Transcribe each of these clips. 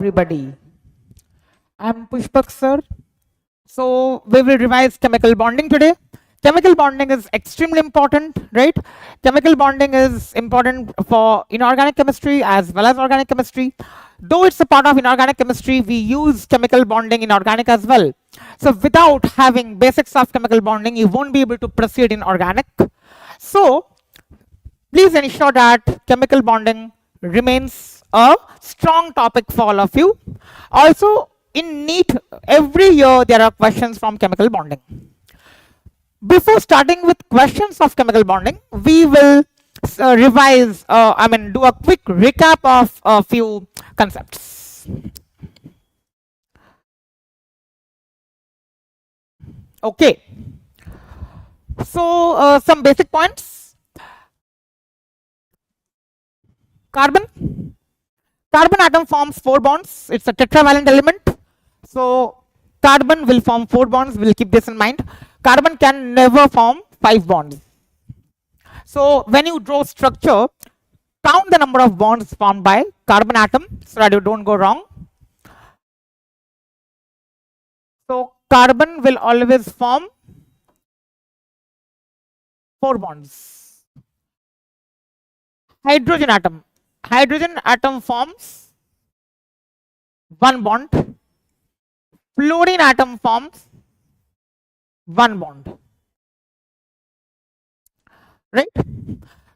Everybody. I'm Pushpak sir. So we will revise chemical bonding today. Chemical bonding is extremely important, right? Chemical bonding is important for inorganic chemistry as well as organic chemistry. Though it's a part of inorganic chemistry, we use chemical bonding in organic as well. So without having basics of chemical bonding, you won't be able to proceed in organic. So please ensure that chemical bonding remains a strong topic for all of you. Also, in NEET, every year there are questions from chemical bonding. Before starting with questions of chemical bonding, we will do a quick recap of a few concepts. Okay. So, some basic points. Carbon atom forms 4 bonds. It's a tetravalent element. So carbon will form 4 bonds. We'll keep this in mind. Carbon can never form 5 bonds. So when you draw structure, count the number of bonds formed by carbon atom so that you don't go wrong. So carbon will always form 4 bonds. Hydrogen atom forms 1 bond. Fluorine atom forms 1 bond. Right?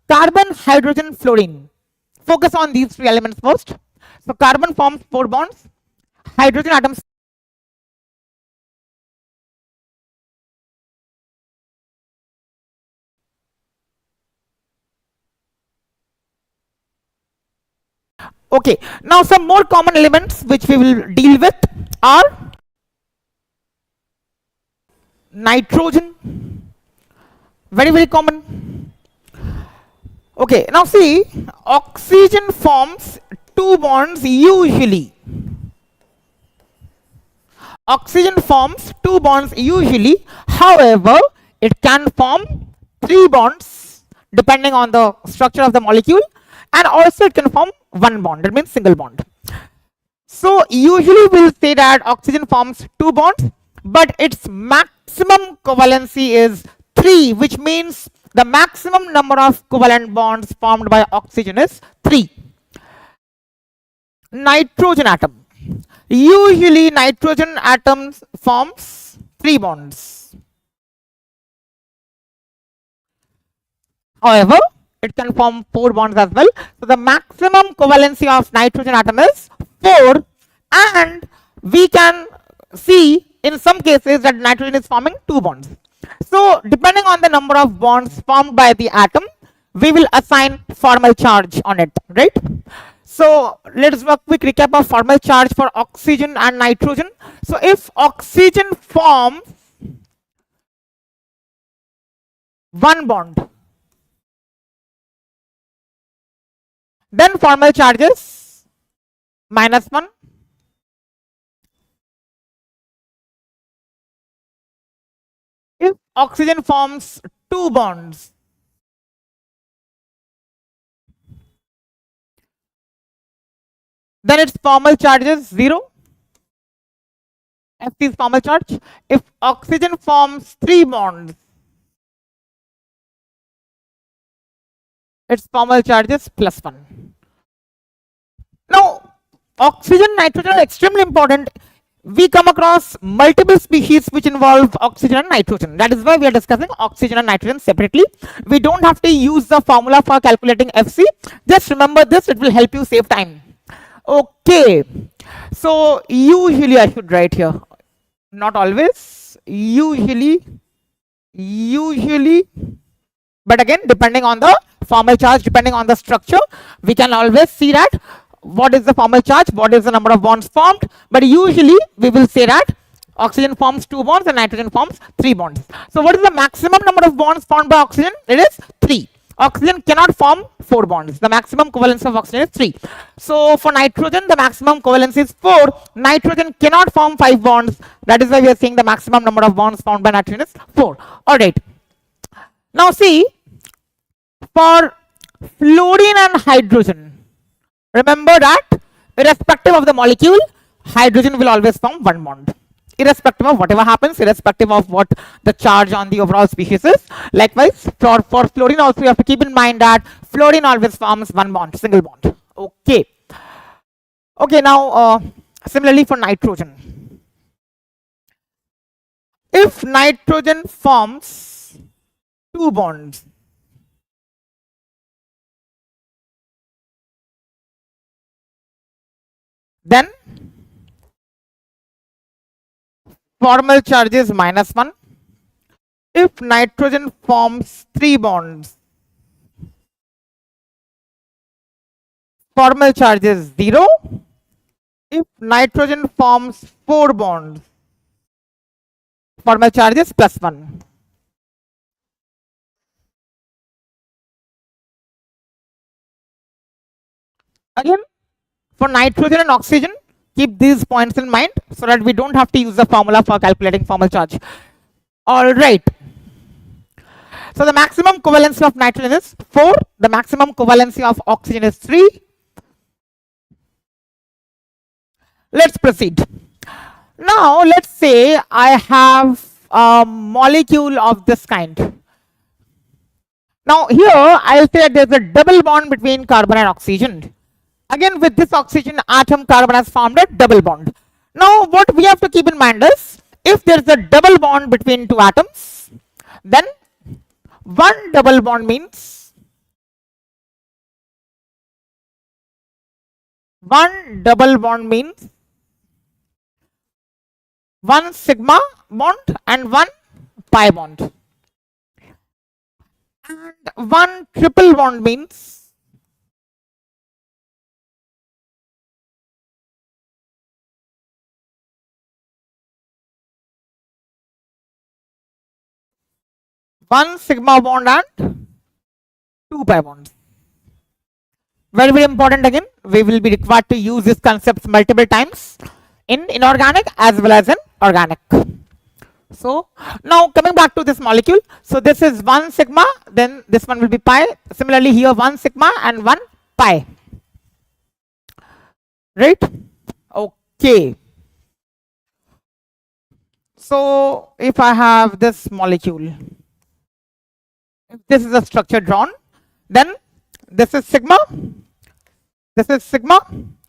Carbon, hydrogen, fluorine. Focus on these 3 elements first. So carbon forms 4 bonds. Hydrogen atoms. Okay, now some more common elements which we will deal with are nitrogen, very common. Okay, now see, oxygen forms 2 bonds usually. Oxygen forms 2 bonds usually, however, it can form 3 bonds depending on the structure of the molecule, and also it can form 1 bond, that means single bond. So usually we'll say that oxygen forms 2 bonds, but its maximum covalency is 3, which means the maximum number of covalent bonds formed by oxygen is 3. Nitrogen atom. Usually nitrogen atom forms 3 bonds. However, it can form 4 bonds as well. So the maximum covalency of nitrogen atom is 4, and we can see in some cases that nitrogen is forming 2 bonds. So depending on the number of bonds formed by the atom, we will assign formal charge on it, right? So let's do a quick recap of formal charge for oxygen and nitrogen. So if oxygen forms 1 bond, then formal charge is -1. If oxygen forms 2 bonds, then its formal charge is 0. F is formal charge. If oxygen forms 3 bonds, its formal charge is +1. Now, oxygen, nitrogen are extremely important. We come across multiple species which involve oxygen and nitrogen. That is why we are discussing oxygen and nitrogen separately. We don't have to use the formula for calculating FC. Just remember this, it will help you save time. Okay. So usually I should write here. Not always. Usually. But again, depending on the formal charge, depending on the structure, we can always see that what is the formal charge, what is the number of bonds formed, but usually we will say that oxygen forms 2 bonds and nitrogen forms 3 bonds. So what is the maximum number of bonds formed by oxygen? It is 3. Oxygen cannot form 4 bonds. The maximum covalence of oxygen is 3. So for nitrogen, the maximum covalence is 4. Nitrogen cannot form 5 bonds. That is why we are saying the maximum number of bonds formed by nitrogen is 4. Alright. Now see, for fluorine and hydrogen, remember that irrespective of the molecule, hydrogen will always form one bond. Irrespective of whatever happens, irrespective of what the charge on the overall species is. Likewise, for fluorine also you have to keep in mind that fluorine always forms one bond, single bond. Okay. Okay, now similarly for nitrogen. If nitrogen forms two bonds, then formal charge is -1. If nitrogen forms three bonds, formal charge is 0. If nitrogen forms four bonds, formal charge is +1. Again, for nitrogen and oxygen, keep these points in mind so that we don't have to use the formula for calculating formal charge. All right. So the maximum covalency of nitrogen is 4. The maximum covalency of oxygen is 3. Let's proceed. Now let's say I have a molecule of this kind. Now here I'll say there's a double bond between carbon and oxygen. Again, with this oxygen atom, carbon has formed a double bond. Now what we have to keep in mind is, if there's a double bond between two atoms, then one double bond means one sigma bond and one pi bond. And one triple bond means one sigma bond and two pi bonds. Very, very important. Again, we will be required to use these concepts multiple times in inorganic as well as in organic. So now coming back to this molecule, so this is one sigma, then this one will be pi. Similarly here one sigma and one pi. Right? Okay. So if I have this molecule, if this is a structure drawn, then this is sigma,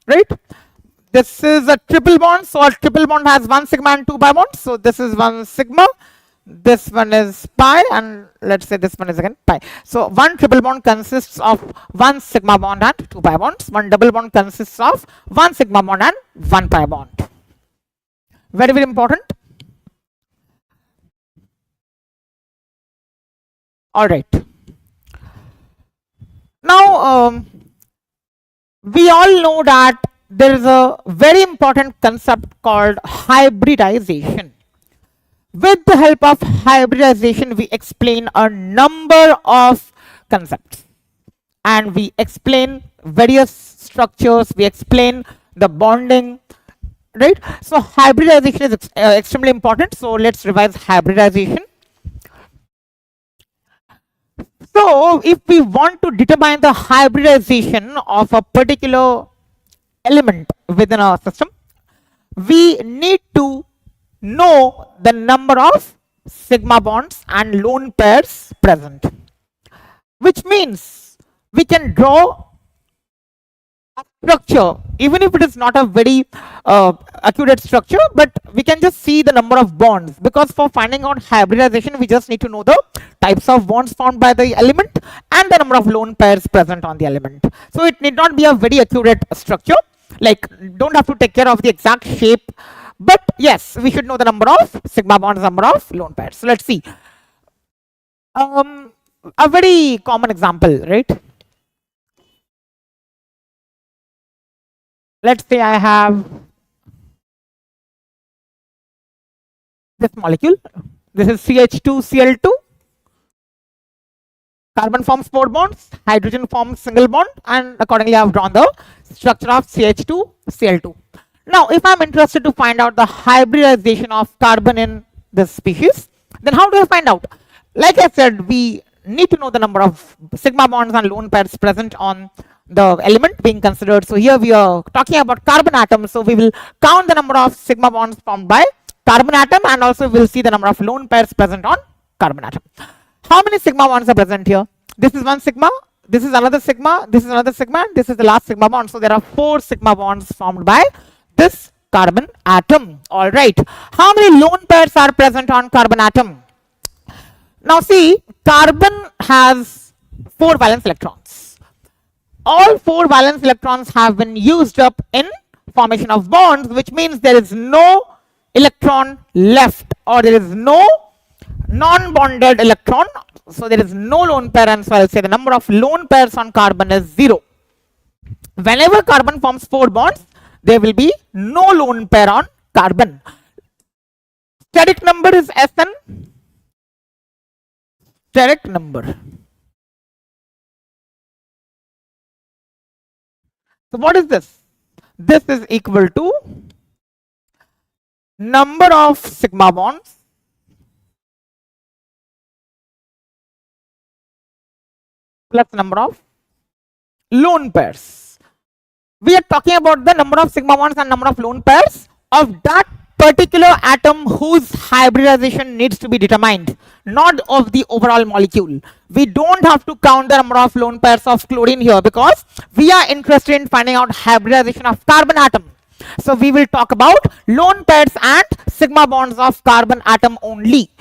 right? This is a triple bond, so a triple bond has one sigma and two pi bonds. So this is one sigma, this one is pi, and let's say this one is again pi. So one triple bond consists of one sigma bond and two pi bonds. One double bond consists of one sigma bond and one pi bond. Very, very important. All right. Now, we all know that there is a very important concept called hybridization. With the help of hybridization, we explain a number of concepts. And we explain various structures, we explain the bonding, right? So hybridization is extremely important. So let's revise hybridization. So if we want to determine the hybridization of a particular element within our system, we need to know the number of sigma bonds and lone pairs present, which means we can draw a structure, even if it is not a very accurate structure, but we can just see the number of bonds, because for finding out hybridization we just need to know the types of bonds formed by the element and the number of lone pairs present on the element. So it need not be a very accurate structure, like don't have to take care of the exact shape, but yes, we should know the number of sigma bonds, number of lone pairs. So let's see a very common example, right? Let's say I have this molecule. This is CH2Cl2. Carbon forms 4 bonds, hydrogen forms single bond, and accordingly I have drawn the structure of CH2Cl2. Now, if I'm interested to find out the hybridization of carbon in this species, then how do I find out? Like I said, we need to know the number of sigma bonds and lone pairs present on the element being considered. So here we are talking about carbon atom. So we will count the number of sigma bonds formed by carbon atom, and also we'll see the number of lone pairs present on carbon atom. How many sigma bonds are present here? This is one sigma, this is another sigma, this is another sigma, and this is the last sigma bond. So there are 4 sigma bonds formed by this carbon atom. All right. How many lone pairs are present on carbon atom? Now see, carbon has 4 valence electrons. All 4 valence electrons have been used up in formation of bonds, which means there is no electron left, or there is no non-bonded electron. So there is no lone pair, and so I'll say the number of lone pairs on carbon is 0. Whenever carbon forms 4 bonds, there will be no lone pair on carbon. Steric number is Sn. Steric number. So what is this? This is equal to number of sigma bonds plus number of lone pairs. We are talking about the number of sigma bonds and number of lone pairs of that particular atom whose hybridization needs to be determined, not of the overall molecule. We don't have to count the number of lone pairs of chlorine here, because we are interested in finding out hybridization of carbon atom. So we will talk about lone pairs and sigma bonds of carbon atom only.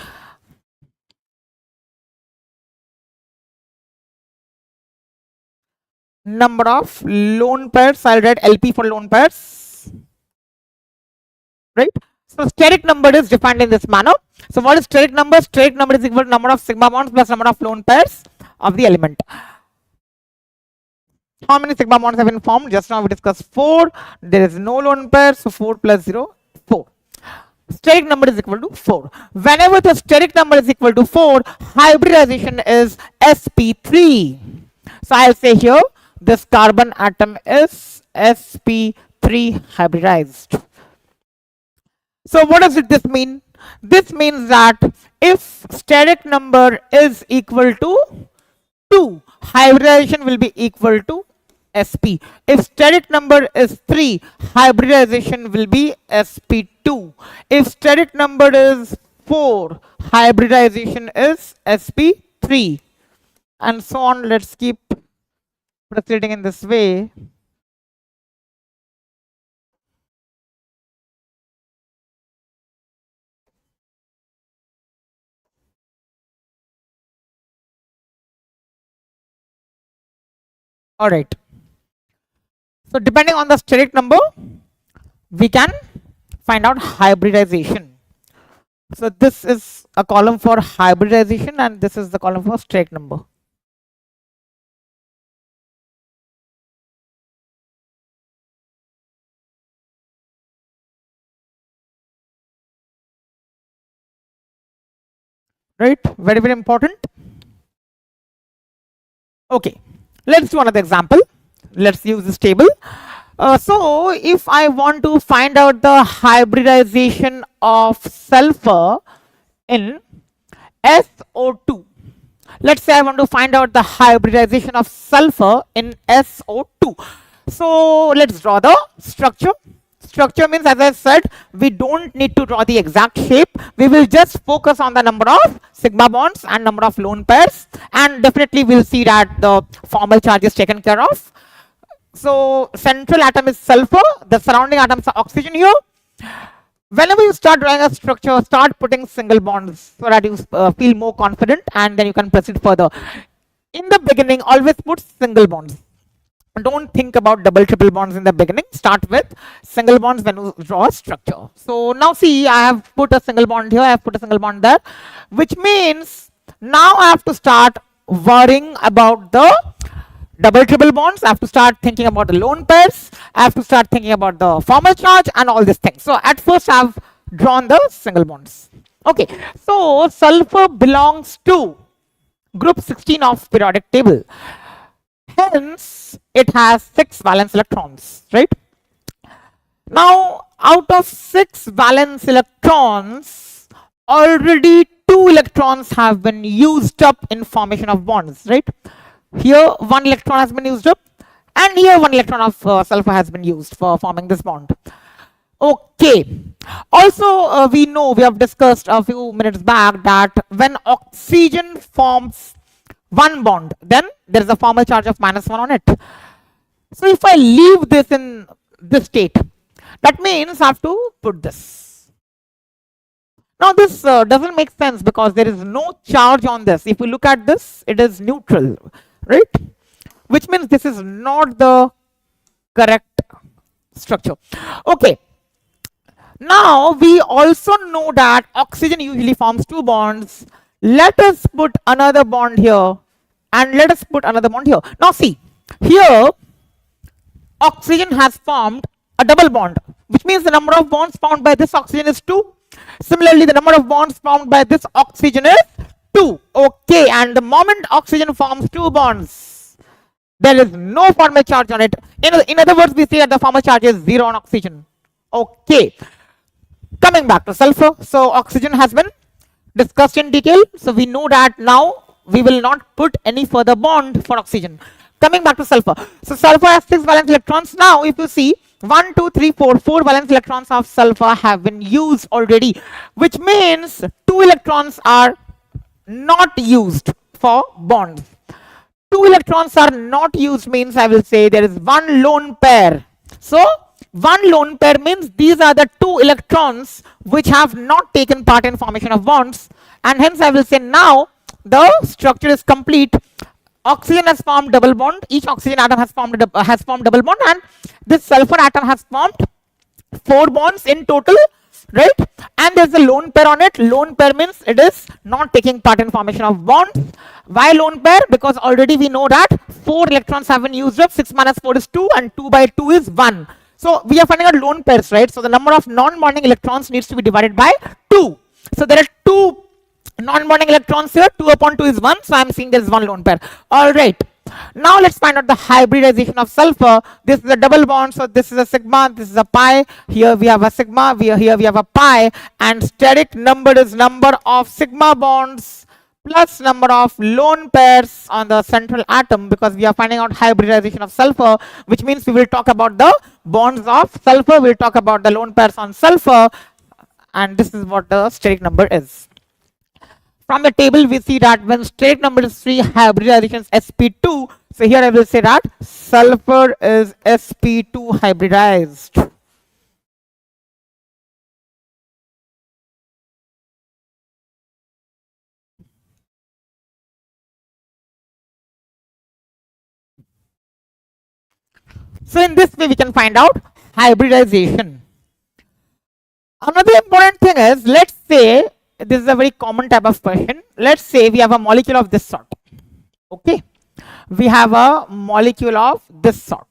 Number of lone pairs, I'll write LP for lone pairs, right? So steric number is defined in this manner. So what is steric number? Steric number is equal to number of sigma bonds plus number of lone pairs of the element. How many sigma bonds have been formed? Just now we discussed 4. There is no lone pair, so 4 plus 0, 4. Steric number is equal to 4. Whenever the steric number is equal to 4, hybridization is sp3. So I'll say here, this carbon atom is sp3 hybridized. So what does this mean? This means that if steric number is equal to 2, hybridization will be equal to sp. If steric number is 3, hybridization will be sp2. If steric number is 4, hybridization is sp3, and so on. Let's keep proceeding in this way. All right. So depending on the steric number, we can find out hybridization. So this is a column for hybridization, and this is the column for steric number. Right? Very, very important. Okay. Let's do another example. Let's use this table. So if I want to find out the hybridization of sulfur in SO2, let's say I want to find out the hybridization of sulfur in SO2. So let's draw the structure. Structure means, as I said, we don't need to draw the exact shape. We will just focus on the number of sigma bonds and number of lone pairs, and definitely we'll see that the formal charge is taken care of. So central atom is sulfur, the surrounding atoms are oxygen here. Whenever you start drawing a structure, start putting single bonds so that you feel more confident, and then you can proceed further. In the beginning, always put single bonds. Don't think about double, triple bonds in the beginning. Start with single bonds when you draw a structure. So now see, I have put a single bond here, I have put a single bond there, which means now I have to start worrying about the double, triple bonds. I have to start thinking about the lone pairs. I have to start thinking about the formal charge and all these things. So at first I have drawn the single bonds. Okay, so sulfur belongs to group 16 of periodic table. Hence, it has 6 valence electrons, right? Now, out of 6 valence electrons, already 2 electrons have been used up in formation of bonds, right? Here, 1 electron has been used up, And here one electron of sulfur has been used for forming this bond. Okay. Also, we know, we have discussed a few minutes back that when oxygen forms one bond, then there is a formal charge of -1 on it. So if I leave this in this state, that means I have to put this. Now this doesn't make sense because there is no charge on this. If we look at this, it is neutral, right? Which means this is not the correct structure. Okay. Now we also know that oxygen usually forms two bonds. Let us put another bond here and let us put another bond here. Now see, here oxygen has formed a double bond, which means the number of bonds formed by this oxygen is 2. Similarly, the number of bonds formed by this oxygen is 2. Okay, and the moment oxygen forms two bonds, there is no formal charge on it. In other words, we say that the formal charge is 0 on oxygen. Okay. Coming back to sulfur, so oxygen has been discussed in detail. So we know that now we will not put any further bond for oxygen. Coming back to sulfur, so sulfur has 6 valence electrons. Now if you see 1, 2, 3, 4 valence electrons of sulfur have been used already, which means 2 electrons are not used for bonds. 2 electrons are not used means I will say there is one lone pair. So one lone pair means these are the 2 electrons which have not taken part in formation of bonds, and hence I will say now the structure is complete. Oxygen has formed double bond. Each oxygen atom has formed double bond, and this sulfur atom has formed 4 bonds in total, right? And there's a lone pair on it. Lone pair means it is not taking part in formation of bonds. Why lone pair? Because already we know that 4 electrons have been used up. 6 minus 4 is 2, and 2 by 2 is 1. So we are finding out lone pairs, right? So the number of non-bonding electrons needs to be divided by 2. So there are 2 non-bonding electrons here. 2 upon 2 is 1. So I am seeing there is one lone pair. All right. Now let's find out the hybridization of sulfur. This is a double bond. So this is a sigma. This is a pi. Here we have a sigma. Here we have a pi. And steric number is number of sigma bonds plus number of lone pairs on the central atom, because we are finding out hybridization of sulfur, which means we will talk about the bonds of sulfur, we'll talk about the lone pairs on sulfur, and this is what the steric number is. From the table we see that when steric number is 3, hybridization is sp2. So here I will say that sulfur is sp2 hybridized. So in this way we can find out hybridization. Another important thing is, let's say, this is a very common type of question. Let's say we have a molecule of this sort. Okay. We have a molecule of this sort.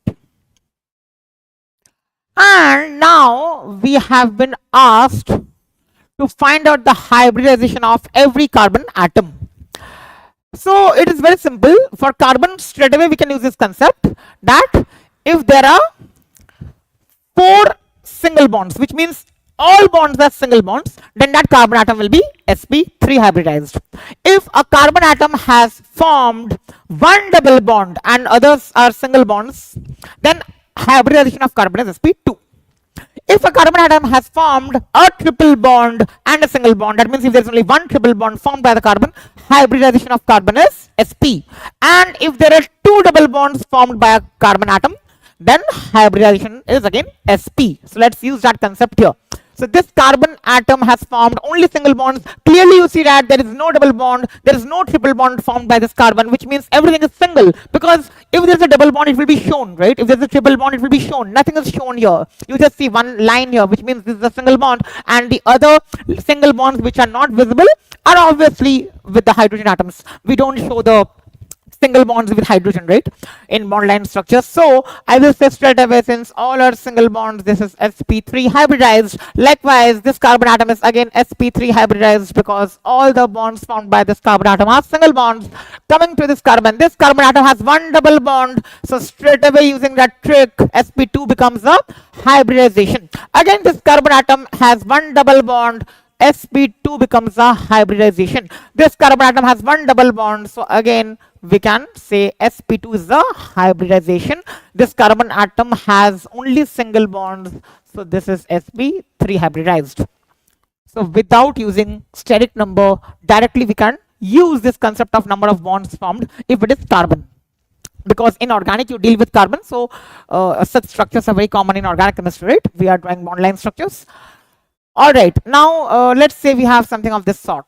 And now we have been asked to find out the hybridization of every carbon atom. So it is very simple. For carbon, straight away we can use this concept that if there are 4 single bonds, which means all bonds are single bonds, then that carbon atom will be sp3 hybridized. If a carbon atom has formed one double bond and others are single bonds, then hybridization of carbon is sp2. If a carbon atom has formed a triple bond and a single bond, that means if there is only one triple bond formed by the carbon, hybridization of carbon is sp. And if there are 2 double bonds formed by a carbon atom, then hybridization is again sp. So let's use that concept here. So this carbon atom has formed only single bonds. Clearly you see that there is no double bond, there is no triple bond formed by this carbon, which means everything is single, because if there is a double bond it will be shown, right? If there is a triple bond it will be shown. Nothing is shown here. You just see one line here, which means this is a single bond, and the other single bonds which are not visible are obviously with the hydrogen atoms. We don't show the single bonds with hydrogen, right, in bond line structure. So I will say straight away, since all are single bonds, this is sp3 hybridized. Likewise, this carbon atom is again sp3 hybridized because all the bonds formed by this carbon atom are single bonds. Coming to this carbon atom has one double bond, so straight away using that trick, sp2 becomes a hybridization. Again, this carbon atom has one double bond, sp2 becomes a hybridization. This carbon atom has one double bond, so again we can say sp2 is the hybridization. This carbon atom has only single bonds, so this is sp3 hybridized. So without using steric number, directly we can use this concept of number of bonds formed if it is carbon. Because in organic you deal with carbon, so such structures are very common in organic chemistry, right? We are drawing bond line structures. All right, now let's say we have something of this sort.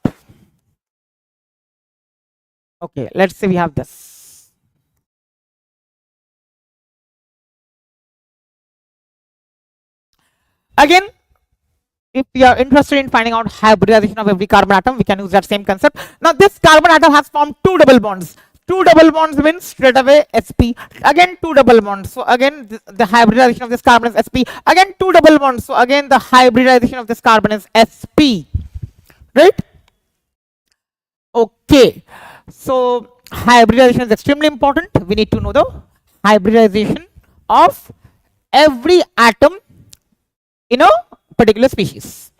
Okay, let's say we have this. Again, if we are interested in finding out hybridization of every carbon atom, we can use that same concept. Now this carbon atom has formed two double bonds. Two double bonds means straight away sp. Again two double bonds. So again the hybridization of this carbon is sp. Again two double bonds. So again the hybridization of this carbon is sp. Right? Okay. So hybridization is extremely important. We need to know the hybridization of every atom in a particular species.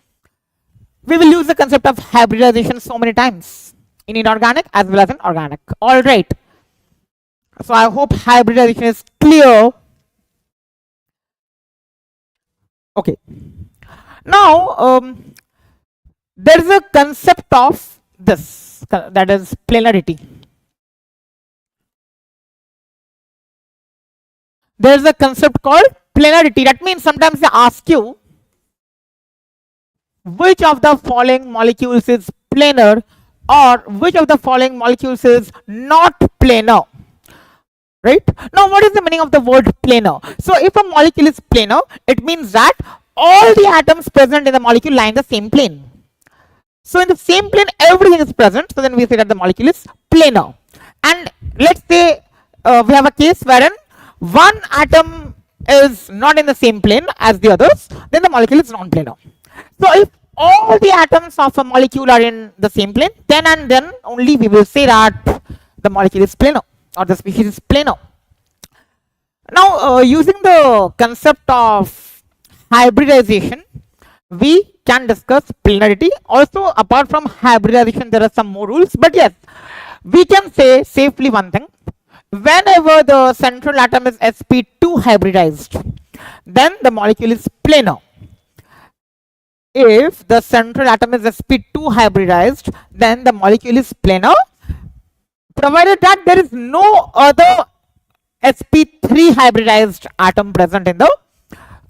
We will use the concept of hybridization so many times in inorganic as well as in organic. All right. So I hope hybridization is clear. Okay. Now there is a concept of this, that is planarity. There is a concept called planarity. That means sometimes they ask you which of the following molecules is planar or which of the following molecules is not planar. Right? Now what is the meaning of the word planar? So if a molecule is planar, it means that all the atoms present in the molecule lie in the same plane. So in the same plane everything is present, so then we say that the molecule is planar. And let's say we have a case wherein one atom is not in the same plane as the others, then the molecule is non-planar. So if all the atoms of a molecule are in the same plane, then and then only we will say that the molecule is planar or the species is planar. Now using the concept of hybridization, we can discuss planarity. Also apart from hybridization there are some more rules, but yes, we can say safely one thing: whenever the central atom is sp2 hybridized, then the molecule is planar. If the central atom is sp2 hybridized, then the molecule is planar, provided that there is no other sp3 hybridized atom present in the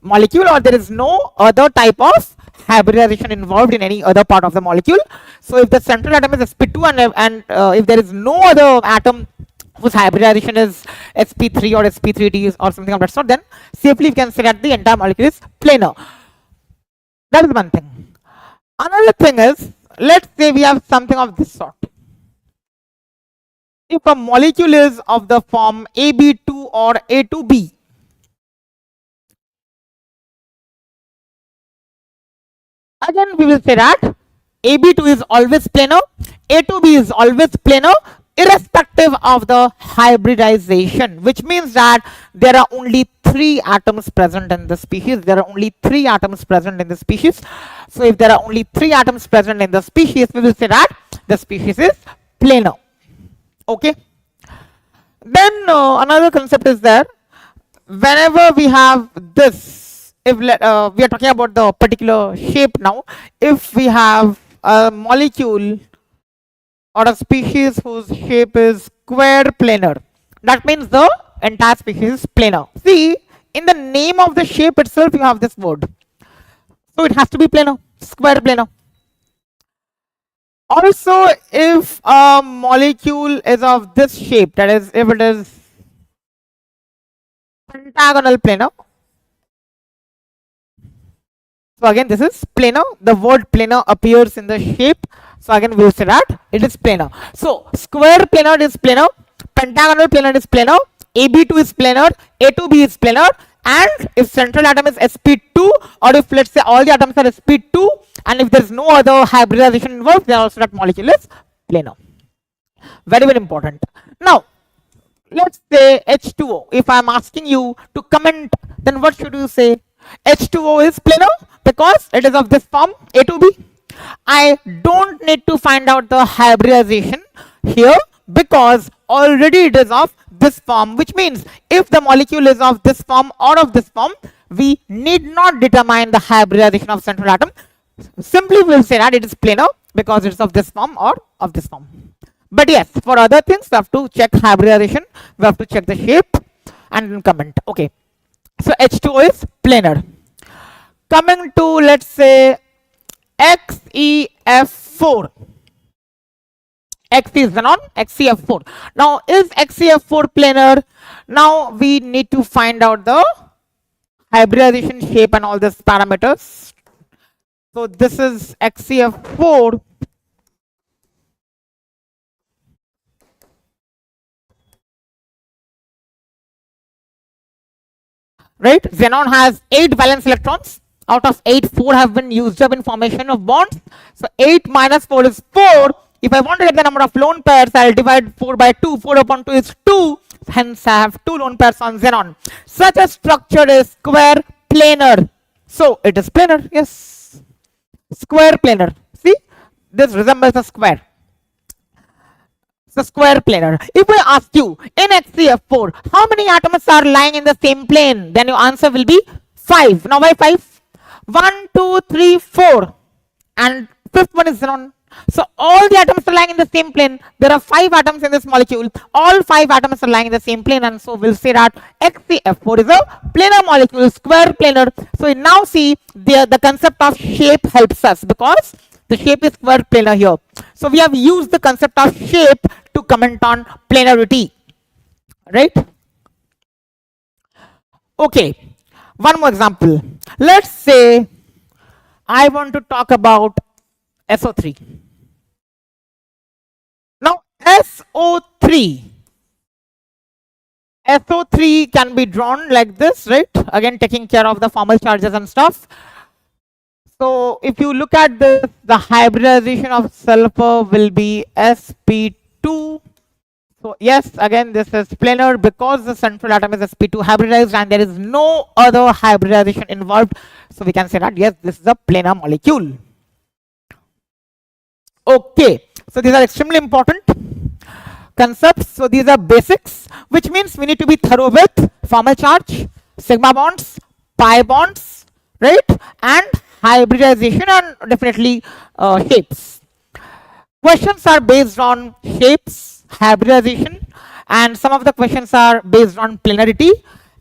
molecule, or there is no other type of hybridization involved in any other part of the molecule. So if the central atom is sp2 and if there is no other atom whose hybridization is sp3 or sp3d or something of that sort, then safely we can say that the entire molecule is planar. That is one thing. Another thing is, let's say we have something of this sort. If a molecule is of the form AB2 or A2B, again we will say that AB2 is always planar, A2B is always planar, irrespective of the hybridization, which means that there are only 3 atoms present in the species. There are only 3 atoms present in the species. So if there are only 3 atoms present in the species, we will say that the species is planar. Okay. Then another concept is there. Whenever we have this, if we are talking about the particular shape now, if we have a molecule or a species whose shape is square planar, that means the entire species is planar. See, in the name of the shape itself you have this word, so it has to be planar, square planar. Also, if a molecule is of this shape, that is, if it is pentagonal planar, so again this is planar, the word planar appears in the shape, so again we will say that it is planar. So square planar is planar, pentagonal planar is planar, AB2 is planar, A2B is planar, and if central atom is sp2, or if let's say all the atoms are sp2 and if there is no other hybridization involved, then also that molecule is planar. Very, very important. Now let's say H2O. If I am asking you to comment, then what should you say? H2O is planar because it is of this form, A2B. I don't need to find out the hybridization here because already it is of this form, which means if the molecule is of this form or of this form, we need not determine the hybridization of central atom. Simply we'll say that it is planar because it's of this form or of this form. But yes, for other things, we have to check hybridization, we have to check the shape and then comment. Okay, so H2O is planar. Coming to, let's say, XeF4. X is xenon, XeF4. Now, is XeF4 planar? Now, we need to find out the hybridization shape and all these parameters. So, this is XeF4. Right? Xenon has 8 valence electrons. Out of 8, 4 have been used up in formation of bonds. So 8 minus 4 is 4. If I want to get the number of lone pairs, I'll divide 4 by 2. 4 upon 2 is 2. Hence, I have 2 lone pairs on xenon. Such a structure is square planar. So it is planar. Yes. Square planar. See? This resembles a square. So square planar. If I ask you in XeF4, how many atoms are lying in the same plane? Then your answer will be 5. Now why 5? 1, 2, 3, 4. And fifth one is xenon. So all the atoms are lying in the same plane. There are 5 atoms in this molecule. All 5 atoms are lying in the same plane. And so we'll say that XeF4 is a planar molecule, square planar. So we now see the concept of shape helps us because the shape is square planar here. So we have used the concept of shape to comment on planarity. Right? Okay. One more example. Let's say I want to talk about SO3. Now SO3 can be drawn like this, right? Again, taking care of the formal charges and stuff. So if you look at this, the hybridization of sulfur will be sp2. So yes, again, this is planar because the central atom is sp2 hybridized and there is no other hybridization involved. So we can say that yes, this is a planar molecule. Okay, so these are extremely important concepts. So these are basics, which means we need to be thorough with formal charge, sigma bonds, pi bonds, right? And hybridization and definitely shapes. Questions are based on shapes, hybridization, and some of the questions are based on planarity.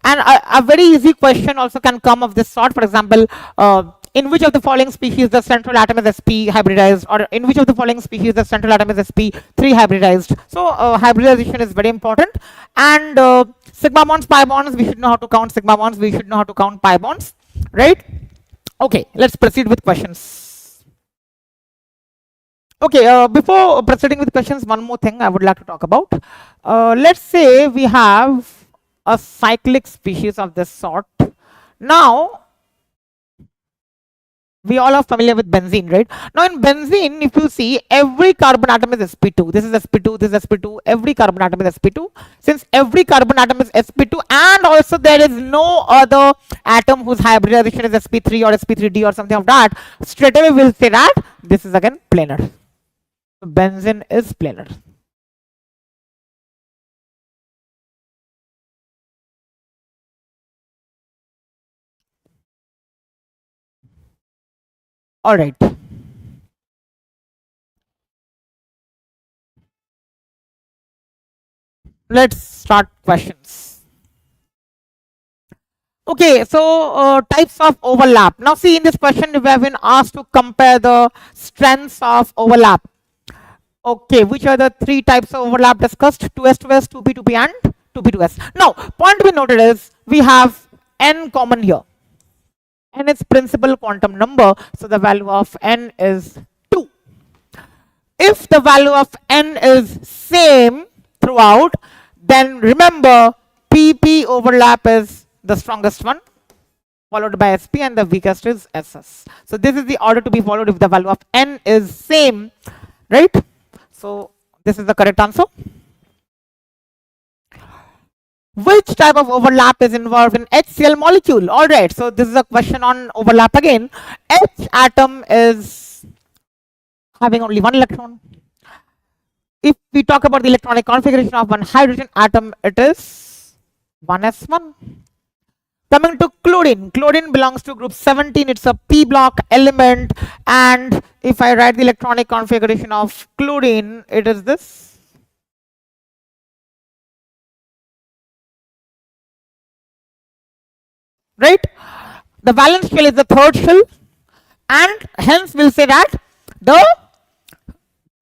And a very easy question also can come of this sort. For example, in which of the following species the central atom is sp hybridized, or in which of the following species the central atom is sp3 hybridized. So hybridization is very important. And sigma bonds, pi bonds, we should know how to count sigma bonds, we should know how to count pi bonds, right? Okay, let's proceed with questions. Okay, before proceeding with questions, one more thing I would like to talk about. Let's say we have a cyclic species of this sort. Now, we all are familiar with benzene, right? Now in benzene, if you see, every carbon atom is sp2. This is sp2, this is sp2, every carbon atom is sp2. Since every carbon atom is sp2 and also there is no other atom whose hybridization is sp3 or sp3d or something of that, straight away we'll say that this is again planar. So benzene is planar. All right. Let's start questions. Okay, so types of overlap. Now see, in this question we have been asked to compare the strengths of overlap. Okay, which are the 3 types of overlap discussed? 2s, 2s, 2p, 2p and 2p, 2s. Now, point to be noted is we have n common here. N is principal quantum number, so the value of n is 2. If the value of n is same throughout, then remember pp overlap is the strongest one, followed by sp, and the weakest is ss. So this is the order to be followed if the value of n is same, right? So this is the correct answer. Which type of overlap is involved in HCl molecule? All right, so this is a question on overlap again. H atom is having only 1 electron. If we talk about the electronic configuration of one hydrogen atom, it is 1s1. Coming to chlorine, chlorine belongs to group 17, it's a p block element, and if I write the electronic configuration of chlorine, it is this. Right? The valence shell is the third shell, and hence we'll say that the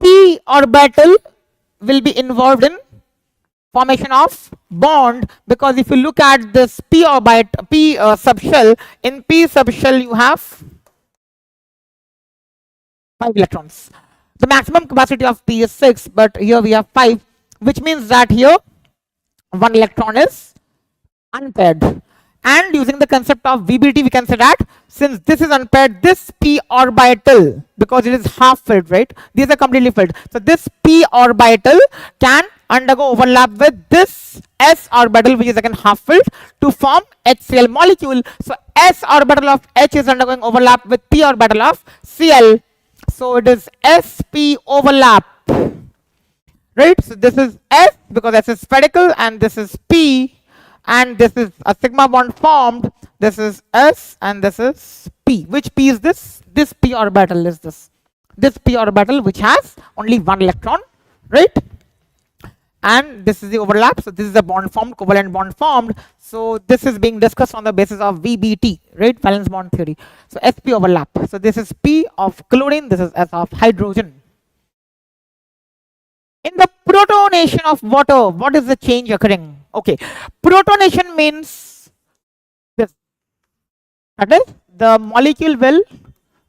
p orbital will be involved in formation of bond, because if you look at this p orbit, p subshell, in p subshell you have 5 electrons. The maximum capacity of p is 6, but here we have 5, which means that here 1 electron is unpaired. And using the concept of VBT, we can say that since this is unpaired, this p orbital, because it is half filled, right? These are completely filled. So this p orbital can undergo overlap with this s orbital, which is again half filled, to form HCl molecule. So s orbital of H is undergoing overlap with p orbital of Cl. So it is sp overlap. Right? So this is S because S is spherical, and this is P, and this is a sigma bond formed. This is S and this is P. Which P is this? This p orbital is this. This p orbital which has only 1 electron, right? And this is the overlap. So this is the bond formed, covalent bond formed. So this is being discussed on the basis of VBT, right? Valence bond theory. So sp overlap. So this is P of chlorine, this is S of hydrogen. In the protonation of water, what is the change occurring? Okay, protonation means this. That is, the molecule will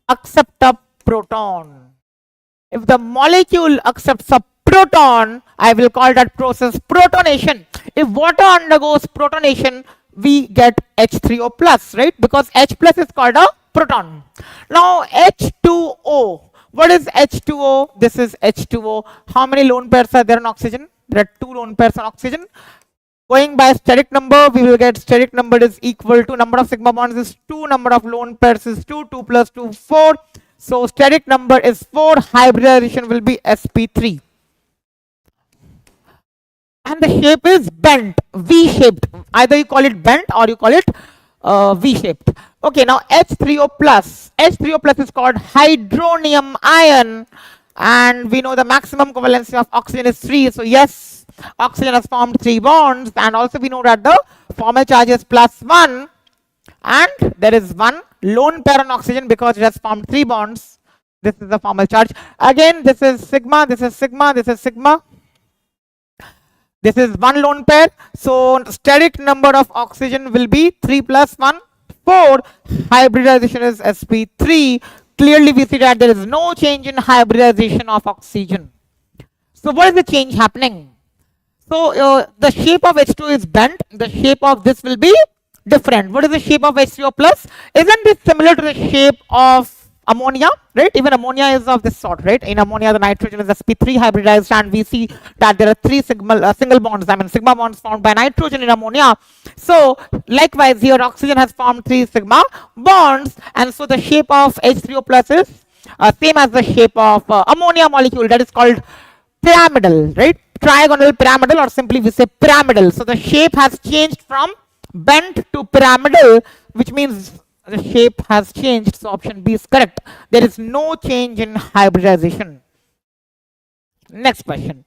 accept a proton. If the molecule accepts a proton, I will call that process protonation. If water undergoes protonation, we get H3O plus, right? Because H plus is called a proton. Now H2O. What is H2O? This is H2O. How many lone pairs are there on oxygen? There are 2 lone pairs on oxygen. Going by steric number, we will get steric number is equal to number of sigma bonds is 2, number of lone pairs is 2, 2 plus 2, 4. So steric number is 4, hybridization will be sp3. And the shape is bent, V-shaped. Either you call it bent or you call it V-shaped. Okay, now H3O plus. H3O plus is called hydronium ion, and we know the maximum covalency of oxygen is 3. So yes, oxygen has formed 3 bonds, and also we know that the formal charge is +1, and there is 1 lone pair on oxygen because it has formed 3 bonds. This is the formal charge. Again, this is sigma, this is sigma, this is sigma. This is 1 lone pair. So steric number of oxygen will be 3 plus 1, 4. Hybridization is sp3. Clearly we see that there is no change in hybridization of oxygen. So what is the change happening? So the shape of H2 is bent. The shape of this will be different. What is the shape of H3O plus? Isn't this similar to the shape of ammonia, right? Even ammonia is of this sort, right? In ammonia, the nitrogen is sp3 hybridized, and we see that there are 3 single bonds, sigma bonds formed by nitrogen in ammonia. So likewise here oxygen has formed 3 sigma bonds, and so the shape of H3O plus is same as the shape of ammonia molecule, that is called pyramidal, right? Trigonal pyramidal, or simply we say pyramidal. So the shape has changed from bent to pyramidal, which means the shape has changed. So option B is correct. There is no change in hybridization. Next question.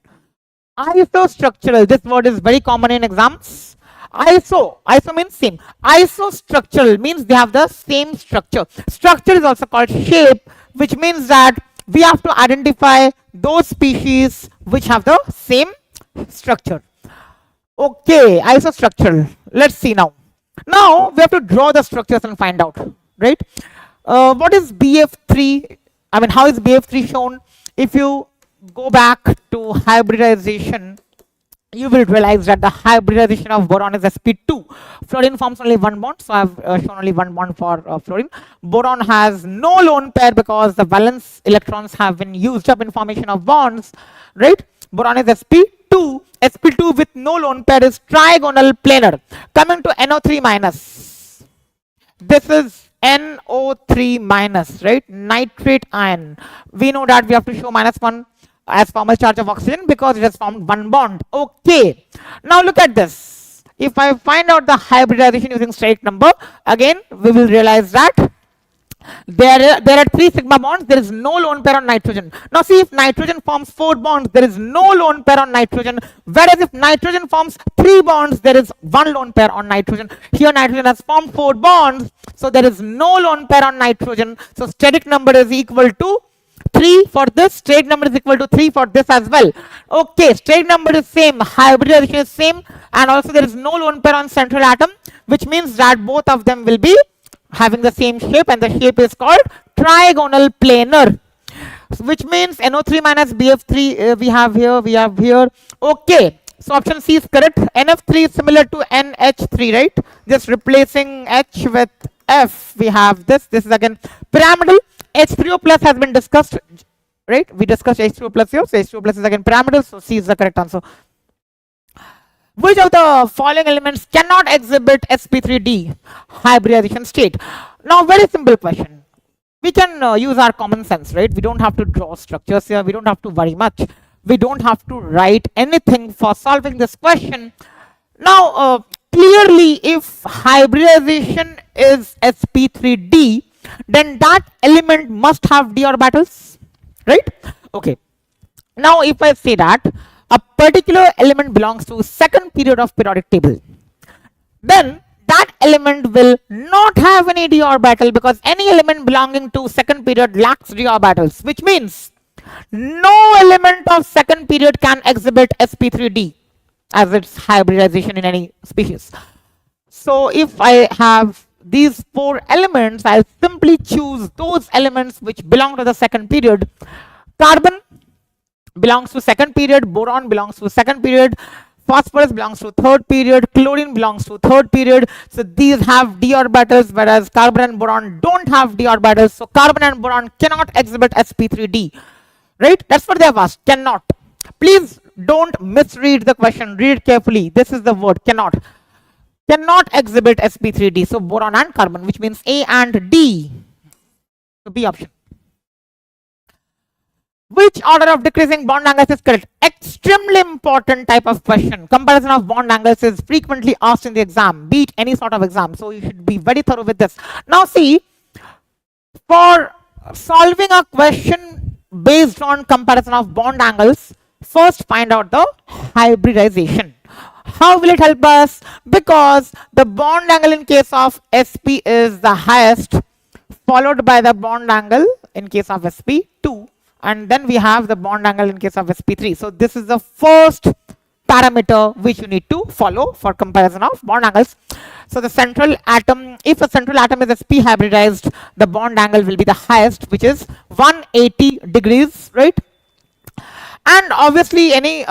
Isostructural. This word is very common in exams. Iso means same. Isostructural means they have the same structure. Structure is also called shape, which means that we have to identify those species which have the same structure. Okay, isostructural. Let's see now. Now we have to draw the structures and find out, right? What is BF3? I mean, how is BF3 shown? If you go back to hybridization, you will realize that the hybridization of boron is sp2. Fluorine forms only 1 bond, so I have shown only 1 bond for fluorine. Boron has no lone pair because the valence electrons have been used up in formation of bonds, right? Boron is sp2. sp2 with no lone pair is trigonal planar. Coming to NO3 minus. This is NO3 minus, right? Nitrate ion. We know that we have to show -1. as formal charge of oxygen because it has formed one bond. Okay. Now look at this. If I find out the hybridization using steric number, again we will realize that there are 3 sigma bonds. There is no lone pair on nitrogen. Now see, if nitrogen forms 4 bonds, there is no lone pair on nitrogen. Whereas if nitrogen forms 3 bonds, there is 1 lone pair on nitrogen. Here nitrogen has formed 4 bonds, so there is no lone pair on nitrogen. So steric number is equal to 3 for this. Steric number is equal to 3 for this as well. Okay, steric number is same, hybridization is same, and also there is no lone pair on central atom, which means that both of them will be having the same shape, and the shape is called trigonal planar, which means NO3 minus BF3 we have here. Okay, so option C is correct. NF3 is similar to NH3, right? Just replacing H with F, we have this is again pyramidal. H3O plus has been discussed, right? We discussed H2O plus here, so H2O plus is again pyramidal, so C is the correct answer. Which of the following elements cannot exhibit sp3d hybridization state? Now, very simple question. We can use our common sense, right? We don't have to draw structures here. We don't have to worry much. We don't have to write anything for solving this question. Now, clearly, if hybridization is sp3d, then that element must have d orbitals, right? Okay. Now, if I say that a particular element belongs to second period of periodic table, then that element will not have any d orbital, because any element belonging to second period lacks d orbitals, which means no element of second period can exhibit sp3d as its hybridization in any species. So if I have these 4 elements, I'll simply choose those elements which belong to the second period. Carbon belongs to second period, boron belongs to second period, phosphorus belongs to third period, chlorine belongs to third period. So these have d orbitals, whereas carbon and boron don't have d orbitals. So carbon and boron cannot exhibit sp3d, right? That's what they have asked, cannot. Please don't misread the question, read carefully. This is the word, cannot exhibit sp3d. So boron and carbon, which means A and D. So B option. Which order of decreasing bond angles is correct? Extremely important type of question. Comparison of bond angles is frequently asked in the exam, be it any sort of exam. So you should be very thorough with this. Now see, for solving a question based on comparison of bond angles, first find out the hybridization. How will it help us? Because the bond angle in case of sp is the highest, followed by the bond angle in case of sp2, and then we have the bond angle in case of sp3. So this is the first parameter which you need to follow for comparison of bond angles. So the central atom, if a central atom is sp hybridized, the bond angle will be the highest, which is 180 degrees, right? And obviously any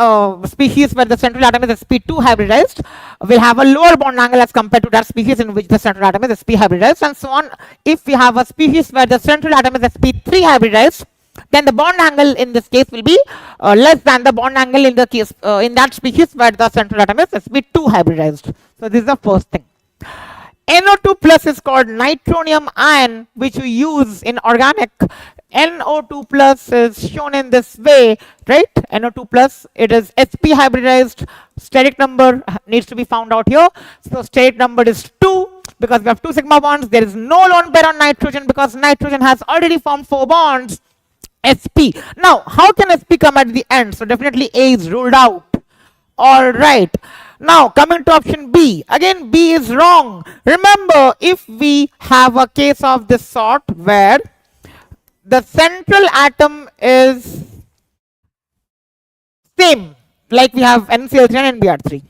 species where the central atom is sp2 hybridized will have a lower bond angle as compared to that species in which the central atom is sp hybridized, and so on. If we have a species where the central atom is sp3 hybridized, then the bond angle in this case will be less than the bond angle in the case in that species where the central atom is sp2 hybridized. So this is the first thing. NO2 plus is called nitronium ion, which we use in organic. NO2 plus is shown in this way, right? NO2 plus, it is sp hybridized. Steric number needs to be found out here. So steric number is 2, because we have 2 sigma bonds. There is no lone pair on nitrogen because nitrogen has already formed 4 bonds. sp. Now, how can sp come at the end? So definitely A is ruled out. All right. Now, coming to option B. Again, B is wrong. Remember, if we have a case of this sort where the central atom is same, like we have NCl3 and NBr3.